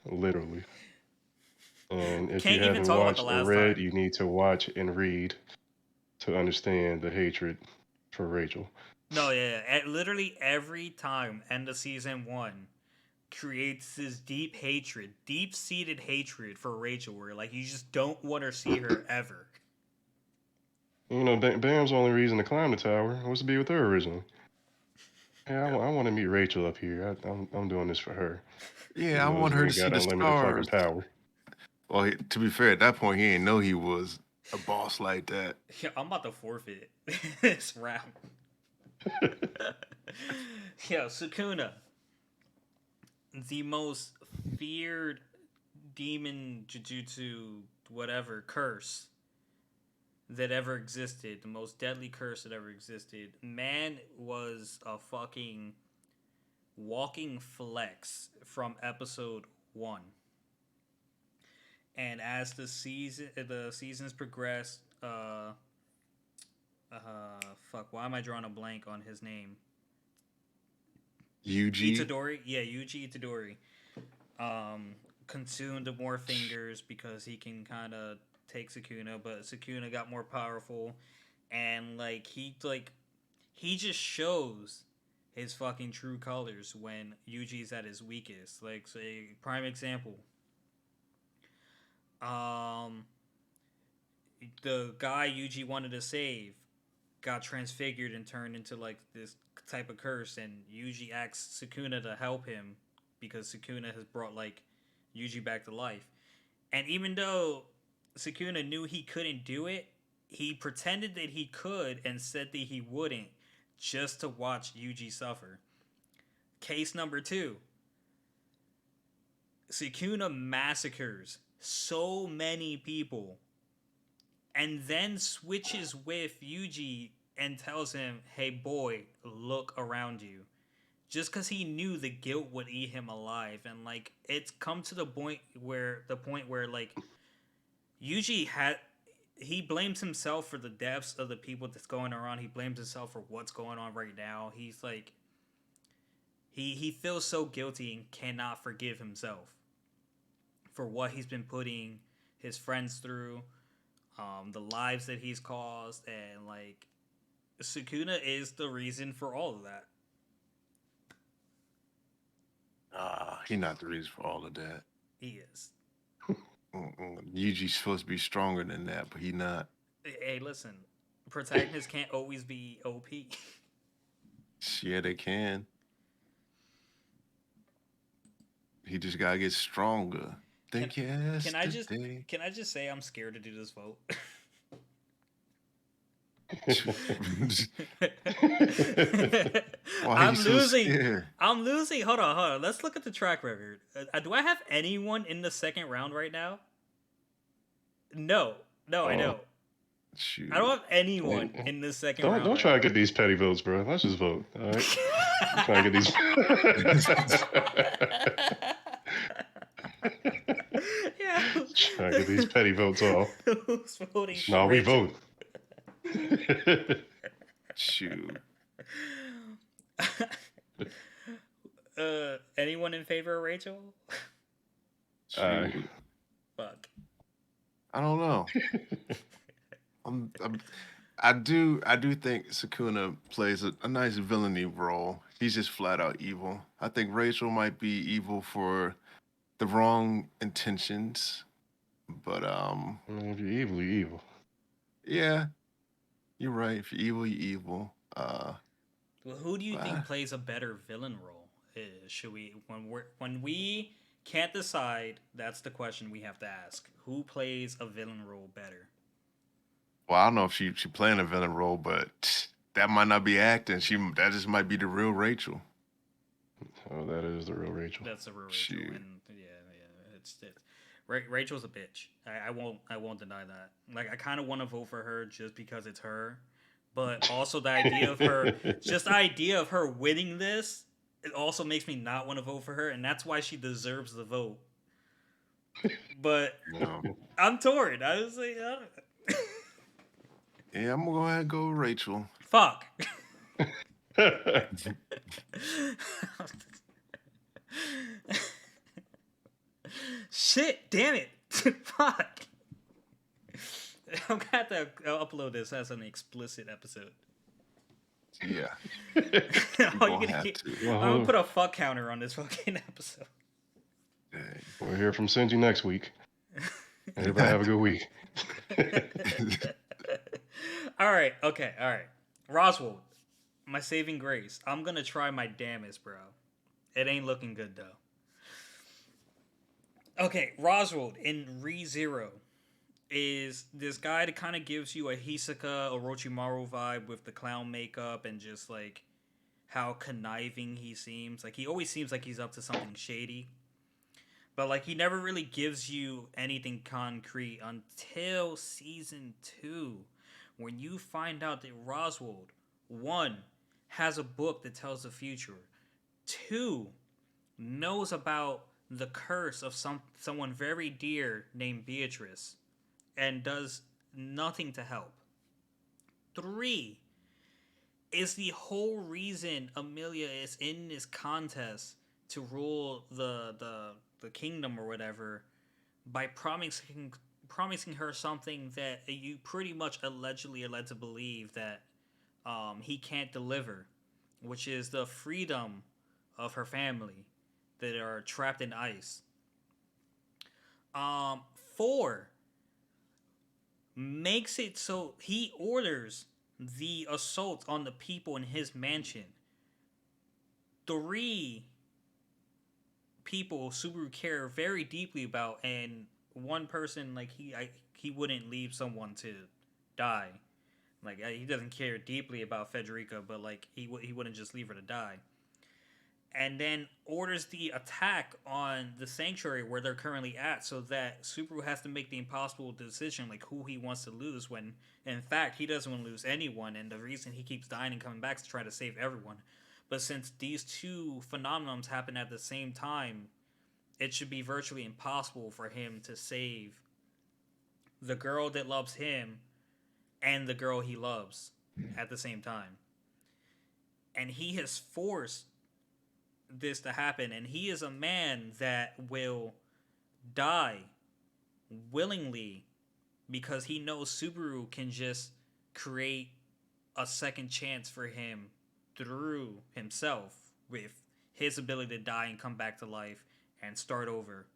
Literally. And if you Can't even haven't talk about the watched or last read, time. you need to watch and read to understand the hatred for Rachel. No, yeah, literally every time end of season 1 creates this deep-seated hatred for Rachel, where like you just don't want to see her ever. Bam's only reason to climb the tower was to be with her originally. Hey, I want to meet Rachel up here. I'm doing this for her. yeah, I Even though this want her to nigga see got the unlimited fucking stars. power. Well, to be fair, at that point, he didn't know he was a boss like that. Yeah, I'm about to forfeit this round. Yo, Sukuna, the most feared demon jujutsu whatever curse that ever existed, the most deadly curse that ever existed. Man was a fucking walking flex from episode 1. And as the seasons progressed, fuck, why am I drawing a blank on his name? Yuji. Itadori, yeah, Yuji Itadori, consumed more fingers because he can kind of take Sukuna, but Sukuna got more powerful, and he just shows his fucking true colors when Yuji's at his weakest. Like, say, prime example. The guy Yuji wanted to save got transfigured and turned into like this type of curse, and Yuji asks Sukuna to help him because Sukuna has brought like Yuji back to life. And even though Sukuna knew he couldn't do it, he pretended that he could and said that he wouldn't just to watch Yuji suffer. Case number 2. Sukuna massacres so many people and then switches with Yuji and tells him, "Hey boy, look around you." Just because he knew the guilt would eat him alive, and like it's come to the point where like Yuji had he blames himself for the deaths of the people that's going around. He blames himself for what's going on right now. He's like he feels so guilty and cannot forgive himself for what he's been putting his friends through, the lives that he's caused, and like Sukuna is the reason for all of that. He not the reason for all of that. He is. Yuji's supposed to be stronger than that, but he not. Hey, listen, protagonists can't always be OP. Yeah, they can. He just gotta get stronger. Think yes. Can I just say I'm scared to do this vote? Why I'm you so losing. scared? I'm losing. Hold on. Let's look at the track record. Do I have anyone in the second round right now? No, I don't. Shoot. I don't have anyone in the second round. Don't try to get these petty votes, bro. Let's just vote. All right. Try to get these. Yeah. Try to get these petty votes off. Who's voting? No, we Rachel? vote. Shoot. Anyone in favor of Rachel? Shoot. Fuck. I don't know. I do think Sukuna plays a nice villainy role. He's just flat out evil. I think Rachel might be evil for the wrong intentions, but I mean, if you're evil, you're evil. yeah, you're right. If you're evil, you're evil. Well, who do you think plays a better villain role? Should we when we can't decide? That's the question we have to ask. Who plays a villain role better? Well, I don't know if she playing a villain role, but that might not be acting. That just might be the real Rachel. Oh, that is the real Rachel. That's a real Rachel, Shoot. and it's Rachel's a bitch. I won't deny that. Like I kind of want to vote for her just because it's her, but also the idea of her, just the idea of her winning this, it also makes me not want to vote for her, and that's why she deserves the vote. But No. I'm torn. I was like, I don't... Yeah, I'm gonna go ahead and go with Rachel. Fuck. Shit, damn it. Fuck. I'm gonna have to upload this as an explicit episode. Yeah. I'm gonna have to. gonna put a fuck counter on this fucking episode. Dang. We'll hear from Senji next week. Everybody have a good week. All right. Roswell, my saving grace. I'm gonna try my damnest, bro. It ain't looking good though. Okay, Roswell in ReZero is this guy that kind of gives you a Hisoka Orochimaru vibe with the clown makeup and just like how conniving he seems. Like he always seems like he's up to something shady. But like he never really gives you anything concrete until season 2, when you find out that Roswell, 1, has a book that tells the future, 2, knows about the curse of someone very dear named Beatrice, and does nothing to help. 3 is the whole reason Amelia is in this contest to rule the kingdom or whatever, by promising her something that you pretty much allegedly are led to believe that he can't deliver, which is the freedom of her family that are trapped in ice. 4 makes it so he orders the assault on the people in his mansion. 3 people Subaru care very deeply about, and one person, like he wouldn't leave someone to die. Like he doesn't care deeply about Federica, but like he wouldn't just leave her to die. and then orders the attack on the sanctuary where they're currently at, so that Subaru has to make the impossible decision, like who he wants to lose, when in fact he doesn't want to lose anyone, and the reason he keeps dying and coming back is to try to save everyone. But since these two phenomenons happen at the same time, it should be virtually impossible for him to save the girl that loves him and the girl he loves at the same time. And he has forced this to happen, and he is a man that will die willingly because he knows Subaru can just create a second chance for him through himself with his ability to die and come back to life and start over.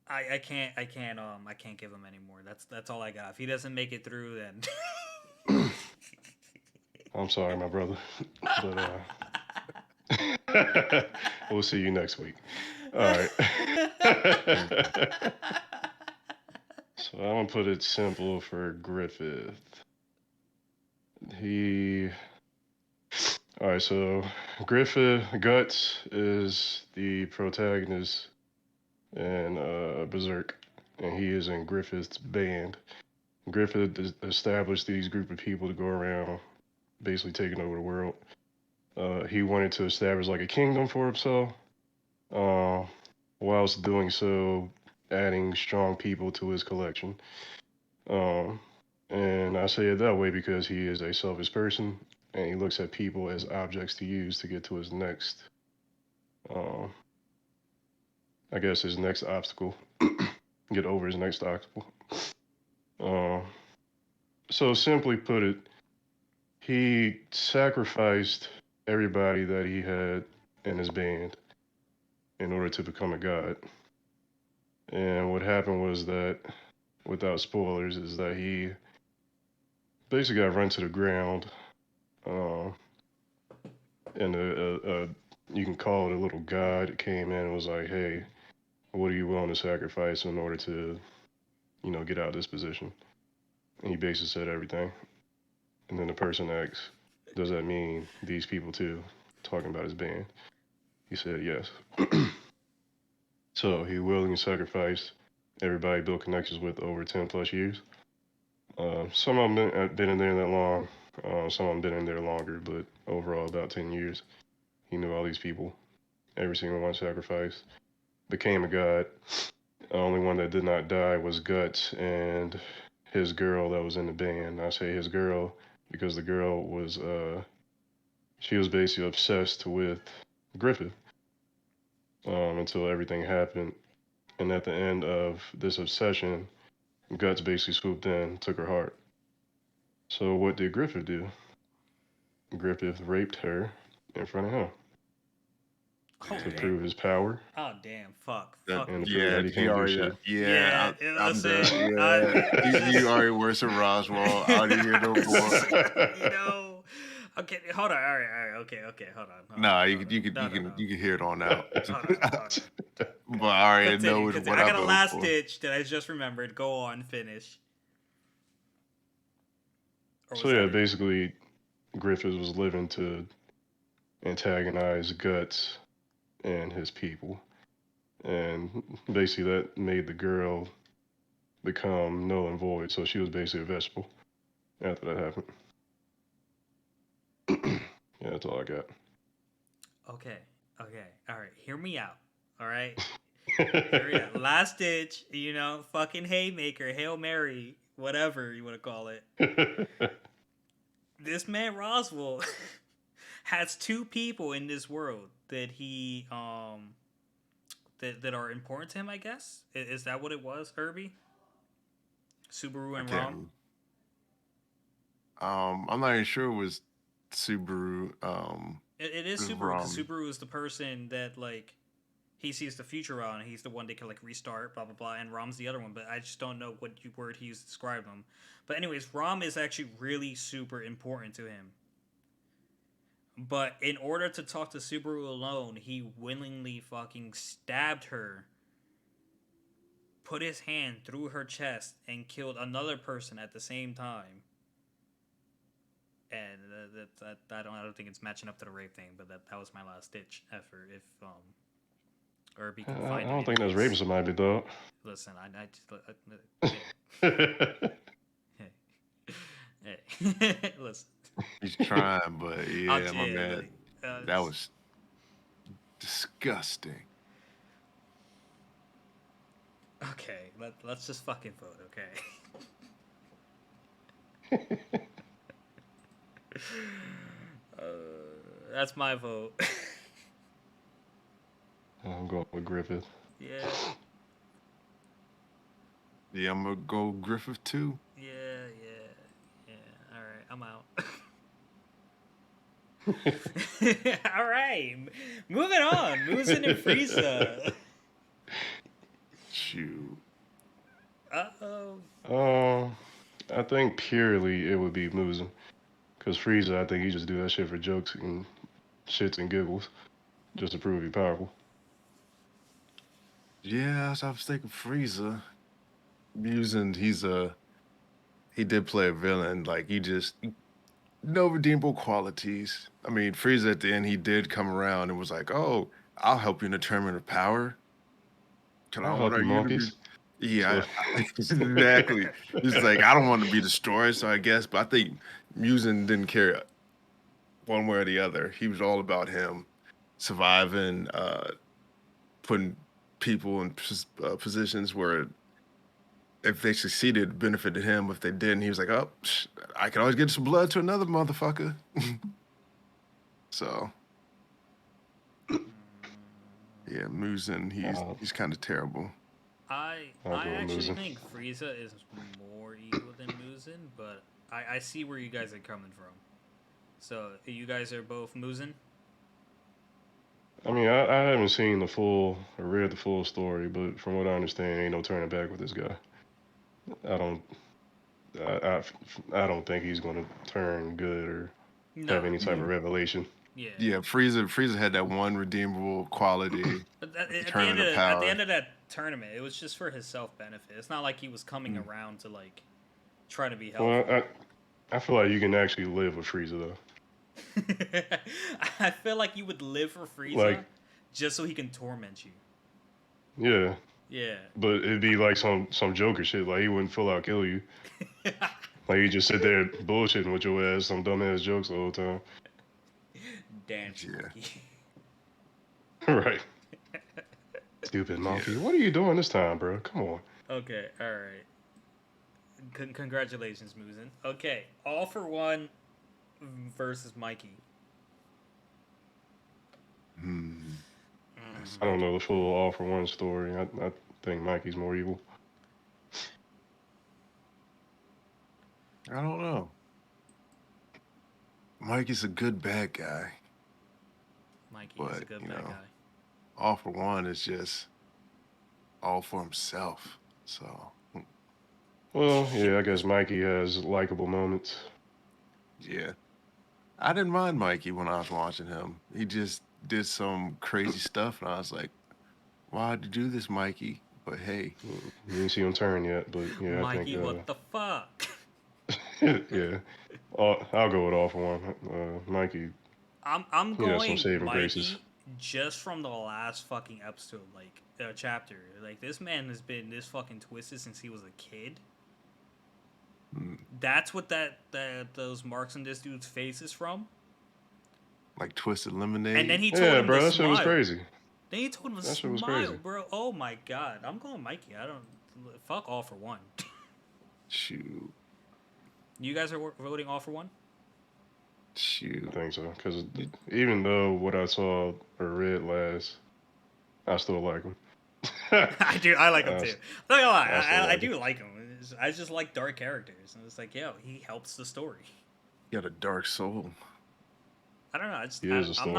I can't give him any more. That's all I got. If he doesn't make it through, then I'm sorry, my brother, but we'll see you next week. All right. So I'm gonna put it simple for Griffith. All right. So Griffith Guts is the protagonist in Berserk, and he is in Griffith's band. Griffith established these group of people to go around basically taking over the world. He wanted to establish like a kingdom for himself, whilst doing so, adding strong people to his collection. And I say it that way because he is a selfish person, and he looks at people as objects to use to get to his next, I guess, his next obstacle, get over his next obstacle. So simply put it, he sacrificed everybody that he had in his band in order to become a god. And what happened was that, without spoilers, is that he basically got run to the ground. And you can call it a little god came in and was like, "Hey, what are you willing to sacrifice in order to, get out of this position?" And he basically said everything. And then the person asks, "Does that mean these people too?" Talking about his band. He said yes. So he willingly sacrificed everybody built connections with over 10 plus years. Some of them been in there that long. Some of them been in there longer, but overall about 10 years. He knew all these people. Every single one sacrificed. Became a god. The only one that did not die was Guts and his girl that was in the band. I say his girl because the girl was, she was basically obsessed with Griffith until everything happened. And at the end of this obsession, Guts basically swooped in, took her heart. So what did Griffith do? Griffith raped her in front of him to prove his power. Oh damn! Fuck! And to prove Yeah, that he can't do shit. I'm done. Yeah, you already worse than Roswell. I don't hear no more. Okay, hold on. All right. Okay, hold on. Nah, you can hear it on out. Hold on. But I already know what I got a last for. ditch that I just remembered. Go on, finish. So yeah, basically, Griffith was living to antagonize Guts and his people, and basically that made the girl become null and void. So she was basically a vegetable after that happened. Yeah, that's all I got. Okay. All right. Hear me out. All right. Hear me out. Last ditch. Fucking haymaker, Hail Mary, whatever you want to call it. This man Roswell has two people in this world that he that are important to him. I guess is that what it was, Herbie? Subaru and Rom. I'm not even sure it was Subaru. It is Subaru because Subaru is the person that he sees the future on. He's the one that can restart, blah blah blah, and Rom's the other one. But I just don't know what word he used to describe him. But anyways, Rom is actually really super important to him. But in order to talk to Subaru alone, he willingly fucking stabbed her, put his hand through her chest, and killed another person at the same time. and I don't think it's matching up to the rape thing, but that was my last ditch effort. If Irby can I find it don't in think that's raping his. somebody, dog. Listen, I just I hey, hey, listen. He's trying, but yeah, my Yeah, man, like that was disgusting. okay. Let's just fucking vote, okay? uh, that's my vote. I'm going with Griffith. Yeah, Yeah, I'm gonna go Griffith too. yeah. All right, I'm out. All right, moving on. Musin and Frieza. Shoot. Uh-oh. I think purely it would be Musin. Because Frieza, I think he just do that shit for jokes and shits and giggles. Just to prove he's powerful. Yeah, so I was thinking Frieza. Musing, he did play a villain. Like he just no redeemable qualities. I mean, Frieza at the end, he did come around and was like, "Oh, I'll help you in a tournament of power. Can I I'll help order you, you to be?" monkeys. So, Yeah, exactly. He's like, I don't want to be destroyed, so I guess. But I think Musin didn't care one way or the other. He was all about him surviving, putting people in positions where if they succeeded, it benefited him. If they didn't, he was like, "Oh, I can always get some blood to another motherfucker." So yeah, Musin, I'll, he's kind of terrible. I'll I go with actually Musin. think Frieza is more evil than Muzin, but I see where you guys are coming from. So you guys are both Muzin? I mean, I haven't seen the full or read the full story, but from what I understand, ain't no turning back with this guy. I don't, I, I don't think he's going to turn good or Nah. have any type of Yeah, revelation. Yeah. yeah. Frieza had that one redeemable quality But at the at the end tournament of of at the power. end of that tournament, it was just for his self benefit. It's not like he was coming Mm. around to like try to be Well, helpful. I feel like you can actually live with Frieza though. I feel like you would live for Frieza Like, just so he can torment you. yeah, Yeah. but it'd be like some Joker shit. Like he wouldn't full out kill you. Like you just sit there bullshitting with your ass, some dumbass jokes the whole time. Dance Yeah, monkey. Right. Stupid monkey. yeah. What are you doing this time, bro? Come on. Okay, all right. Congratulations, Muzin. Okay, all for one versus Mikey. Hmm. That's I don't tough. know the full all for one story. I think Mikey's more evil. I don't know. Mike is a good bad guy, Mikey is a but good bad guy. all for one is just all for himself. So Well, yeah, I guess Mikey has likable moments. yeah, I didn't mind Mikey when I was watching him. He just did some crazy stuff, and I was like, "Why'd you do this, Mikey?" But hey, You didn't see him turn yet, but yeah, I think Mikey, what the fuck? yeah. I'll go with all for one. Mikey, I'm he has some going saving graces. Mikey just from the last fucking episode, like chapter. Like this man has been this fucking twisted since he was a kid. mm, That's what that those marks on this dude's face is from. like Twisted And then Lemonade. he told Yeah, him to bro, that shit was smile. crazy. Then he told him to That shit was smile, crazy. bro. Oh my god, I'm going Mikey. I don't fuck all for one. Shoot, You guys are voting all for one. I shoot. think so. Because even though what I saw or read last, I still like him. I do. I like him I, too. I'm not gonna lie. I still I like him. do like him. I just like dark characters, and it's like, yo, he helps the story. He got a dark soul. I don't know. He is a I'm story.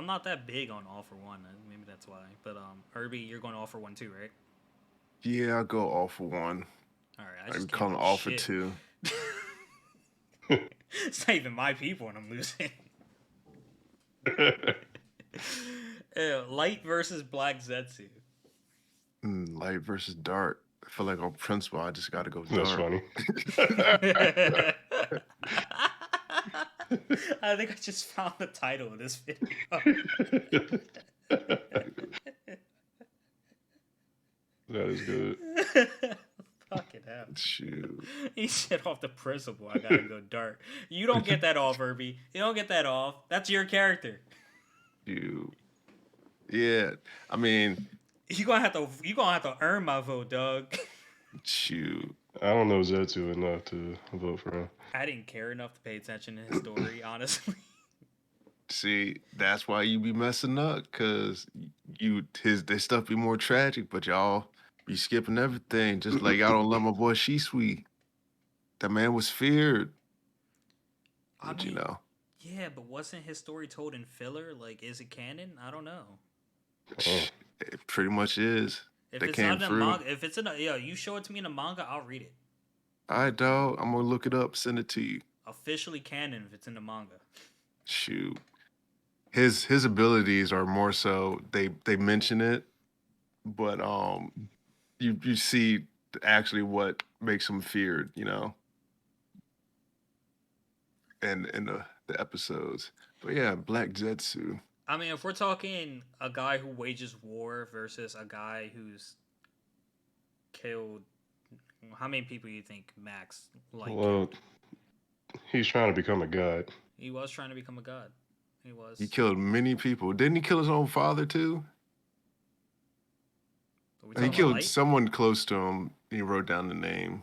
not that big on all for one. Maybe that's why. But Irby, you're going all for one too, right? Yeah, I'll go all for one. All right. I I just would can't call him vote all for shit. two. It's not even my people, and I'm losing. Ew, Light versus Black Zetsu. Light versus dark. I feel like on principle, I just got to go That's dark. funny. I think I just found the title of this video. That is good. Fucking hell. Shoot. He said off the principle, I gotta go dark. You don't get that off, Irby. You don't get that off. That's your character. Shoot. Yeah. I mean, You gonna have to earn my vote, Doug. shoot. I don't know Zetsu enough to vote for him. I didn't care enough to pay attention to his story, honestly. See, that's why you be messing up, cause their stuff be more tragic, but y'all be skipping everything. Just like y'all don't love my boy Shisui. That man was feared. I But mean, you know. yeah, but wasn't his story told in filler? Like, is it canon? I don't know. Oh. It pretty much is. If That it's came not in a through. manga, if it's in a you show it to me in a manga, I'll read it. All right, dog. I'm gonna look it up, send it to you. Officially canon if it's in the manga. Shoot. His abilities are more so they mention it, but you see actually what makes him feared, you know, and in the episodes. But yeah, Black Zetsu. I mean, if we're talking a guy who wages war versus a guy who's killed, how many people do you think Max like? Well, he's trying to become a god. He was trying to become a god. He was. He killed many people. Didn't he kill his own father too? Are we He talking about killed Light? someone close to him. He wrote down the name.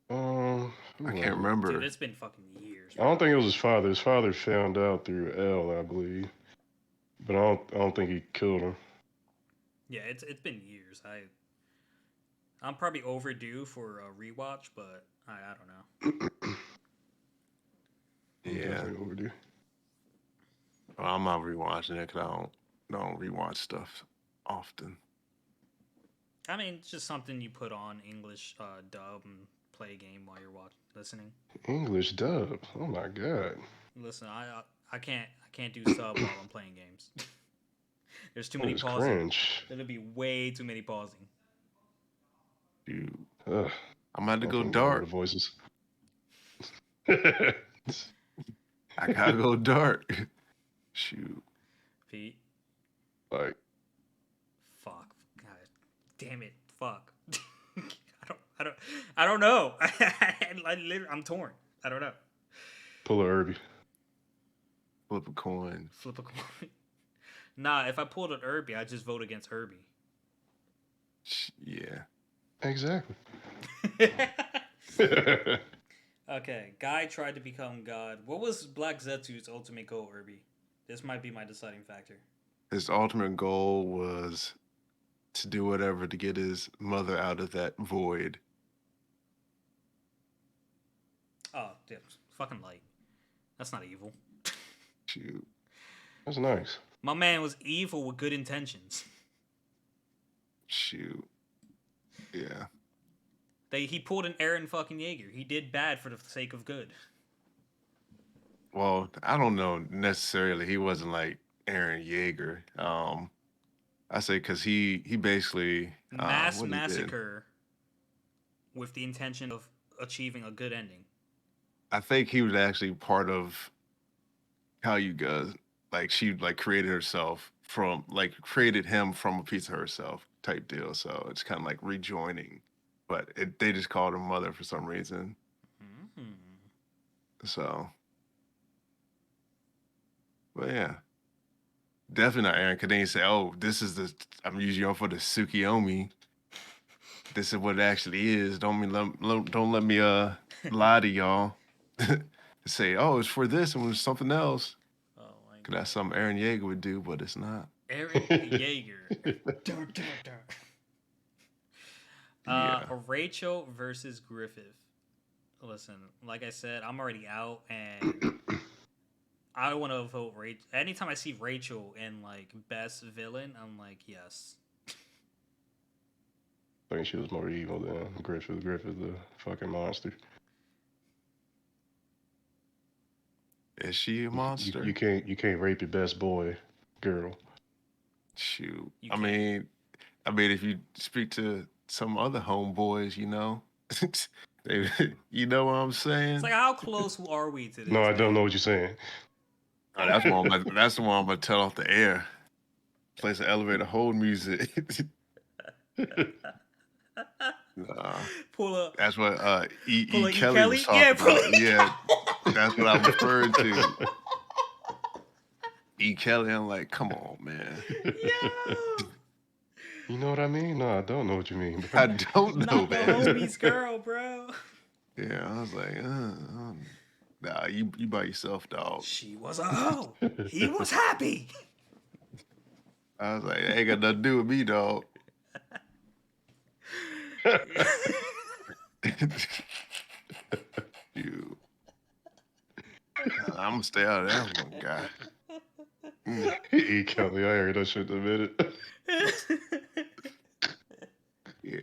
Who I was can't it? remember. Dude, it's been fucking years. I don't think it was his father. His father found out through L, I believe, but I don't think he killed him. Yeah, it's been years. I'm probably overdue for a rewatch, but I don't know. I'm Yeah. definitely overdue. Well, I'm not rewatching it because I don't rewatch stuff often. I mean, it's just something you put on English dub and play a game while you're listening. English dub. Oh my god. Listen, I can't do sub while I'm playing games. There's too That many is pausing. cringe. There'll be way too many pausing. Dude, Ugh, I'm about to I go can't get over dark. the voices. I gotta go dark. Shoot. Pete, Like, fuck, God, damn it, fuck. I don't know. I'm torn. I don't know. pull a Irby. Flip a coin. Flip a coin. Nah, if I pulled an Irby, I just vote against Irby. Yeah. Exactly. Okay, guy tried to become God. What was Black Zetsu's ultimate goal, Irby? This might be my deciding factor. His ultimate goal was to do whatever to get his mother out of that void. Oh, yeah, fucking Light. That's not evil. Shoot. That's nice. My man was evil with good intentions. Shoot. Yeah. He pulled an Aaron fucking Yeager. He did bad for the sake of good. Well, I don't know necessarily. He wasn't like Aaron Yeager. I say because he basically Mass what he did. massacre with the intention of achieving a good ending. I think he was actually part of Kalyuga. Like she like created herself from created him from a piece of herself type deal. So it's kind of like rejoining, but they just called her mother for some reason. Mm-hmm. So, but yeah, definitely not Aaron. Cause then you say, "Oh, this is I'm using you for the Tsukiyomi. This is what it actually is. Don't let me lie to y'all. Say, oh, it's for this and it's something else. Oh my Cause that's something Aaron Yeager would do, but it's not. Aaron Yeager. Yeah. Rachel versus Griffith. Listen, like I said, I'm already out, and I want to vote Rachel. Anytime I see Rachel in like best villain, I'm like, yes. I think she was more evil than Griffith. Griffith, the fucking monster. Is she a monster? You can't rape your best boy, girl. Shoot. You I can't. mean, if you speak to some other homeboys, you know, They, you know what I'm saying? It's like, how close are we to this? No, I man? don't know what you're saying. Oh, that's the one I'm gonna tell off the air. Place the elevator, hold music. Nah, Pull up. that's what Pull E. a E. Kelly was Kelly? Yeah, talking pull about. a- Yeah, that's what I'm referring to. E. Kelly, I'm like, come on, man. Yo! You know what I mean? No, I don't know what you mean, bro. I don't know, Not the man. homie's girl, bro. Yeah, I was like, nah, you by yourself, dog. She was a hoe. He was happy. I was like, that ain't got nothing to do with me, dog. You, I'm gonna stay out of that one, guy. E. Kelly, I heard that shit in a minute. Yeah,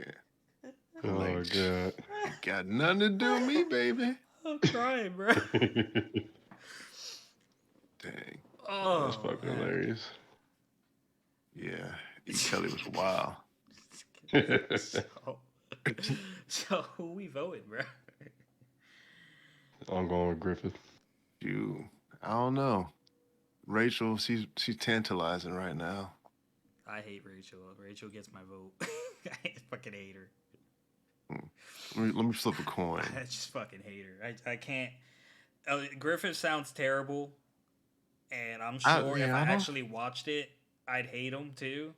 Oh, like, God. got nothing to do with me, baby. I'm crying, bro. Dang. Oh, That's fucking man. hilarious. Yeah, E. Kelly was wild. So who we voting, bro? I'm going with Griffith. You, I don't know. Rachel, she's tantalizing right now. I hate Rachel. Rachel gets my vote. I fucking hate her. Let me flip a coin. I just fucking hate her. I can't. Griffith sounds terrible, and I'm sure if I actually watched it, I'd hate him too.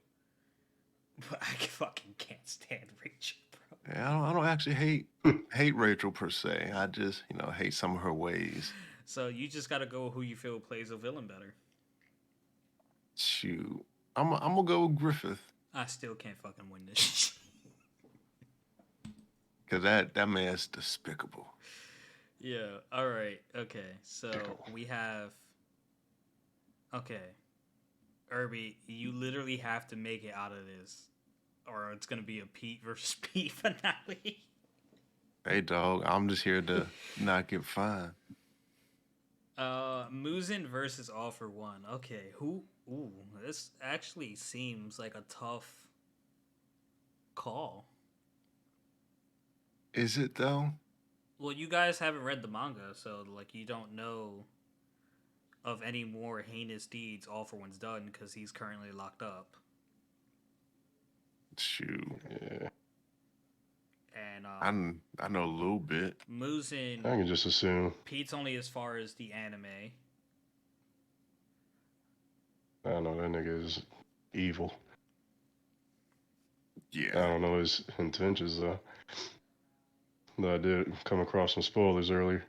But I fucking can't stand Rachel, bro. Yeah, I don't actually hate Rachel per se. I just hate some of her ways. So you just gotta go with who you feel plays a villain better. Shoot, I'm gonna go with Griffith I still can't fucking win this. because that man's despicable. Yeah. All right. Okay. So we have. Okay. Irby, you literally have to make it out of this, or it's gonna be a Pete versus Pete finale. Hey, dog, I'm just here to not get fined. Musin versus All for One. Okay, who? Ooh, this actually seems like a tough call. Is it though? Well, you guys haven't read the manga, so like you don't know of any more heinous deeds All for One's done because he's currently locked up. Shoot, Yeah. And I know a little bit. Musin, I can just assume. Pete's only as far as the anime. I don't know, that nigga is evil. I Yeah, don't know his intentions, though. But I did come across some spoilers earlier.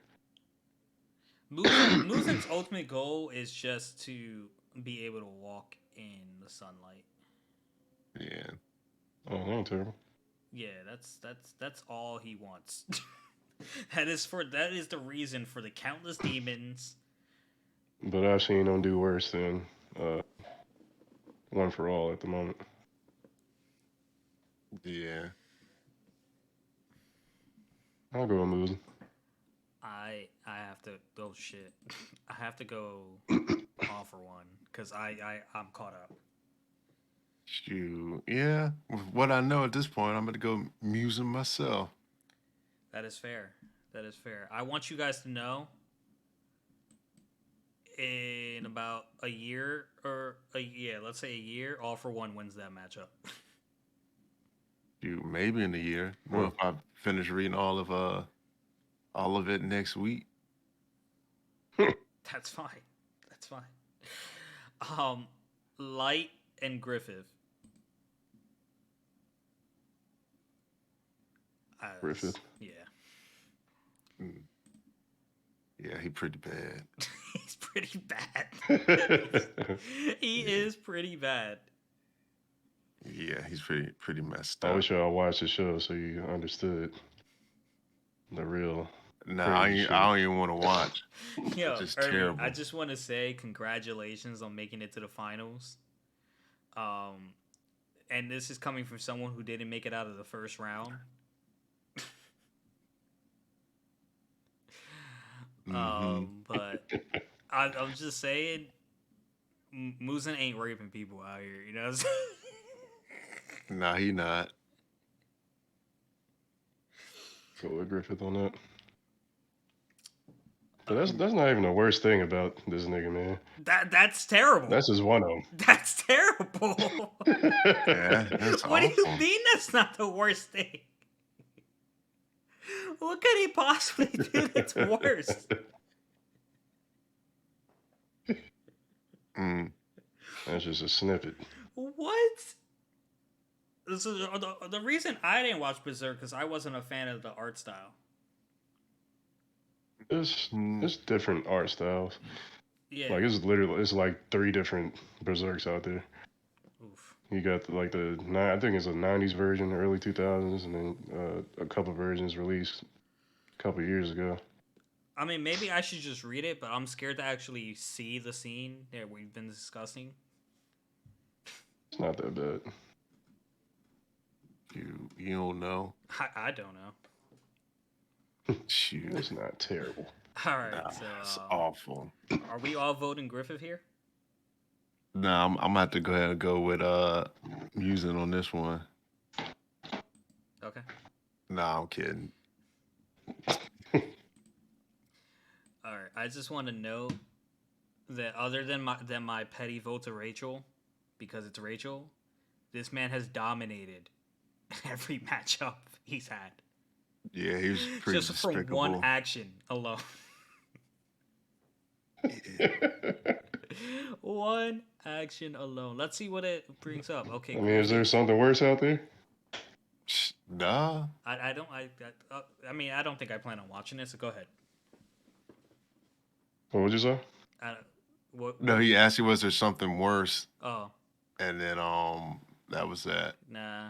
Musin's ultimate goal is just to be able to walk in the sunlight. yeah. Oh, that ain't terrible. Yeah, that's all he wants. that is the reason for the countless demons. But I've seen him do worse than One for All at the moment. Yeah. I'll go with Musin. I have to shit. I have to go All for One because I'm caught up. Shoot, yeah. With what I know at this point, I'm gonna go musing myself. That is fair. That is fair. I want you guys to know in about a year let's say a year, All for One wins that matchup. Shoot, maybe in a year. Well, if I finish reading all of it next week. That's fine. That's fine. Light and Griffith. Griffith. Yeah. Yeah, he pretty bad. He's pretty bad. He is pretty bad. Yeah, he's pretty messed up. I wish y'all watched the show so you understood the real. Nah, I don't even want to watch. Yo, It's just Irby, terrible. I just want to say congratulations on making it to the finals. And this is coming from someone who didn't make it out of the first round. But I'm just saying, Musin ain't raping people out here. You know what I'm saying? Nah, he not. Go with Griffith on that. But that's not even the worst thing about this nigga, man. That's terrible. That's just one of That's terrible. them. Yeah, that's What do you awful. mean that's not the worst thing? What could he possibly do that's worse? Mm. That's just a snippet. What? So the reason I didn't watch Berserk because I wasn't a fan of the art style. It's different art styles. Yeah. Like it's like 3 different Berserks out there. Oof. You got I think it's a '90s version, early 2000s, and then a couple versions released a couple years ago. I mean, maybe I should just read it, but I'm scared to actually see the scene that we've been discussing. It's not that bad. You don't know. I don't know. Shoot, It's not terrible. All right, nah, so it's awful. are we all voting Griffith here? Nah, I'm gonna have to go ahead and go with using on this one. Okay. Nah, I'm kidding. All right. I just want to note that other than my petty vote to Rachel, because it's Rachel, this man has dominated every matchup he's had. Yeah, he was pretty Just from despicable. one action alone. One action alone. Let's see what it brings up. Okay. I mean, is there something worse out there? Nah. I don't. I mean, I don't think I plan on watching it. So go ahead. What would you say? What? No, he asked you was there something worse, Oh, and then that was that. nah.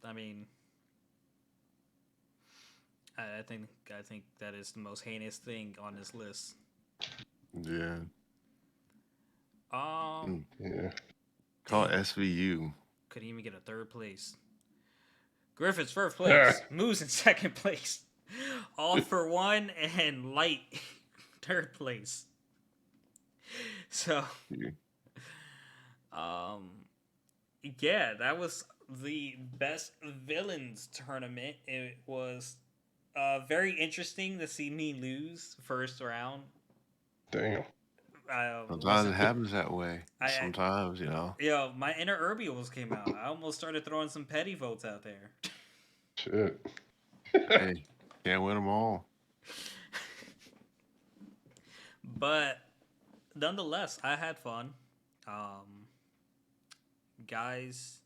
I mean, I think that is the most heinous thing on this list. Yeah. Yeah. Call SVU. Couldn't even get a third place. Griffith's first place. Moose in second place. All for one and Light third place. So, yeah, that was the best villains tournament. It was very interesting to see me lose first round. Damn. Sometimes it happens that way. I- Sometimes, you know. Yo, my inner Urbials came out. I almost started throwing some petty votes out there. Shit. Hey, can't win them all. But nonetheless, I had fun. Guys,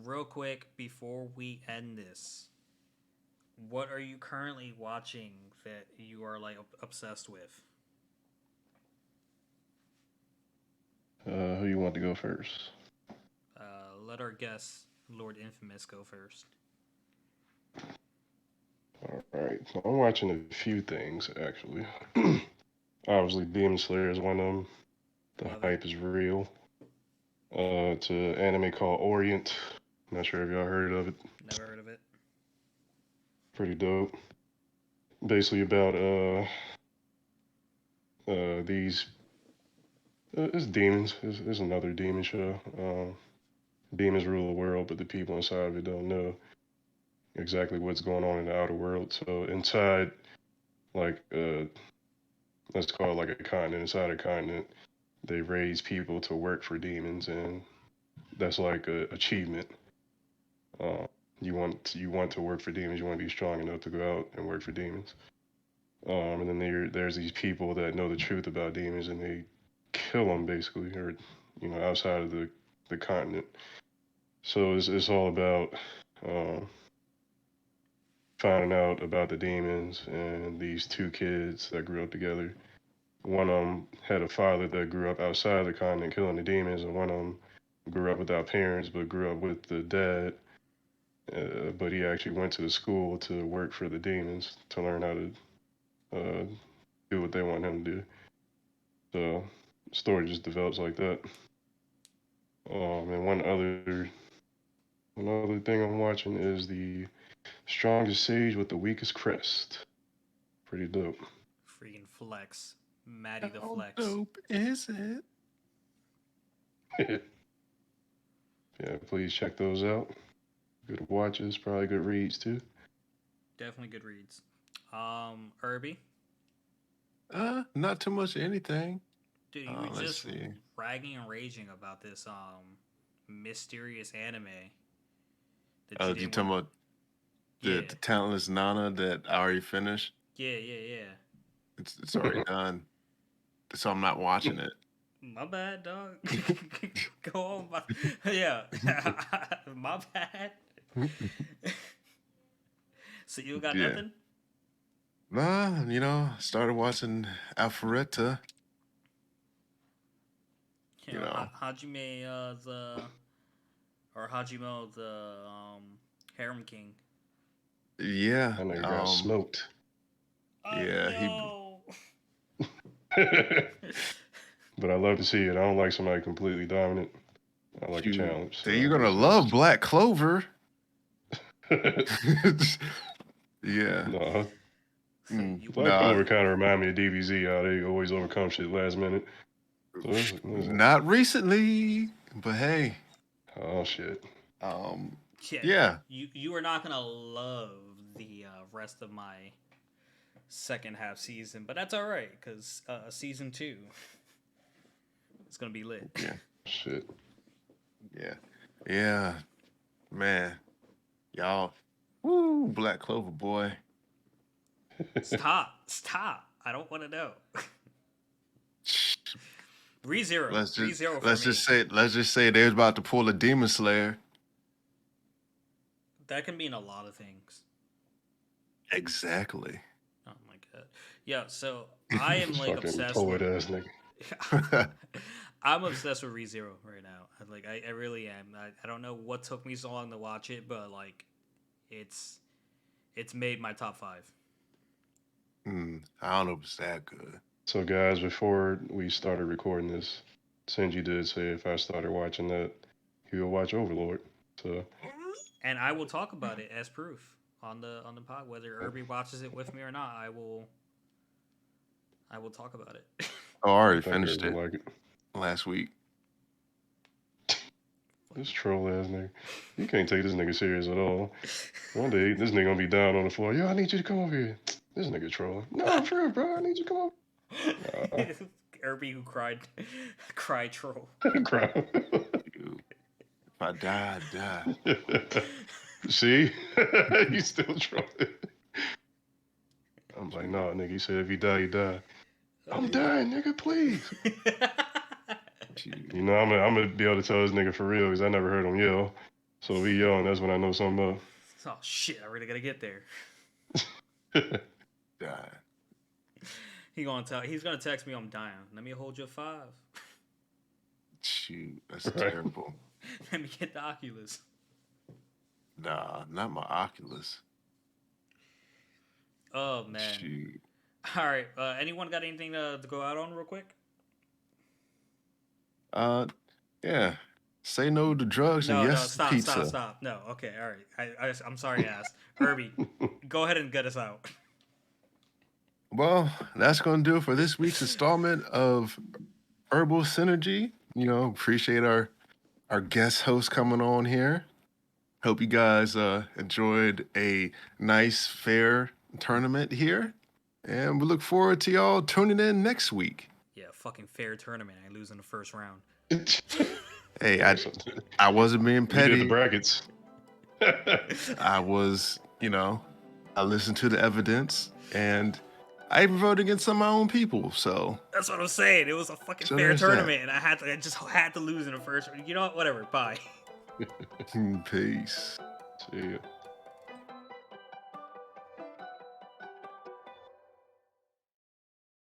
real quick before we end this, what are you currently watching that you are like obsessed with? Who you want to go first? Let our guest, Lord Infamous, go first. All right. So I'm watching a few things actually. Obviously, Demon Slayer is one of them. The Love hype is real. It's an anime called Orient. Not sure if y'all heard of it. Never heard of it. Pretty dope. Basically about these it's demons. It's another demon show. Demons rule the world, but the people inside of it don't know exactly what's going on in the outer world. So inside, like let's call it like a continent. Inside a continent, they raise people to work for demons, and that's like a achievement. You want to work for demons. You want to be strong enough to go out and work for demons. And then there's these people that know the truth about demons, and they kill them basically, or outside of the continent. So it's all about finding out about the demons and these two kids that grew up together. One of them had a father that grew up outside the continent killing the demons, and one of them grew up without parents but grew up with the dad. But he actually went to the school to work for the demons to learn how to do what they want him to do. So the story just develops like that. And one other thing I'm watching is the strongest sage with the weakest crest. Pretty dope. Freaking flex. Maddie the How flex. dope is it? Yeah, please check those out. Good watches, probably good reads too. Definitely good reads. Irby, Not too much of anything. dude, you were Let's just see. ragging and raging about this mysterious anime that you You didn't want. talking about Yeah, the talentless Nana that I already finished? yeah. It's already done, so I'm not watching it. My bad, dog. Go on, yeah. My bad. So you got Yeah. nothing? Nah, started watching Alpharetta. You know, Hajime Hajime the Harem King. Yeah. That nigga got smoked. I Yeah, know. But I love to see it. I don't like somebody completely dominant. I like a challenge. So you're gonna love Black Clover. Yeah. No. You Black Clover kind of remind me of DBZ, how they always overcome shit last minute. So not recently, but hey. Oh shit. Yeah. You are not gonna love the rest of my second half season, but that's all right because season 2 it's gonna be lit. Yeah. Shit. Yeah. Man. Y'all. Woo, Black Clover boy. Stop. I don't want to know. ReZero. Let's just say they was about to pull a Demon Slayer. That can mean a lot of things. Exactly. Oh my god. Yeah, so I am like fucking obsessed poet with ass nigga. I'm obsessed with ReZero right now. I really am. I don't know what took me so long to watch it, but like it's made my top 5. I don't know if it's that good. So guys, before we started recording this, Senji did say if I started watching that, he would watch Overlord. So And I will talk about it as proof on the pod. Whether Irby watches it with me or not, I will talk about it. Oh, I already I think finished Irby it will like it. last week. This troll ass nigga. You can't take this nigga serious at all. One day, this nigga gonna be down on the floor. Yo, I need you to come over here. This nigga trolling. No, for real, bro. I need you to come over. Irby who cried troll. Cry. If I die, I die. See? You still trolling. I'm like, no, nigga. He said if you die, you die. I'm dying, nigga. Please. You know, I'm gonna be able to tell this nigga for real because I never heard him yell. So if he yelling, that's when I know something up. Oh shit! I really gotta get there. Die. He's gonna text me I'm dying. Let me hold you 5. Shoot, that's terrible. Let me get the Oculus. Nah, not my Oculus. Oh man. Shoot. All right. Anyone got anything to go out on real quick? Yeah. Say no to drugs and yes to pizza. Stop. No, okay, all right. I'm sorry I asked. Irby, go ahead and get us out. Well, that's going to do it for this week's installment of Irbal Sinergy. Appreciate our guest host coming on here. Hope you guys enjoyed a nice, fair tournament here. And we look forward to y'all tuning in next week. Yeah, fucking fair tournament. I lose in the first round. Hey, I wasn't being petty. We did the brackets. I was, I listened to the evidence and I even voted against some of my own people. So that's what I'm saying. It was a fucking fair tournament, and I just had to lose in the first round. You know what? Whatever. Bye. Peace. See ya.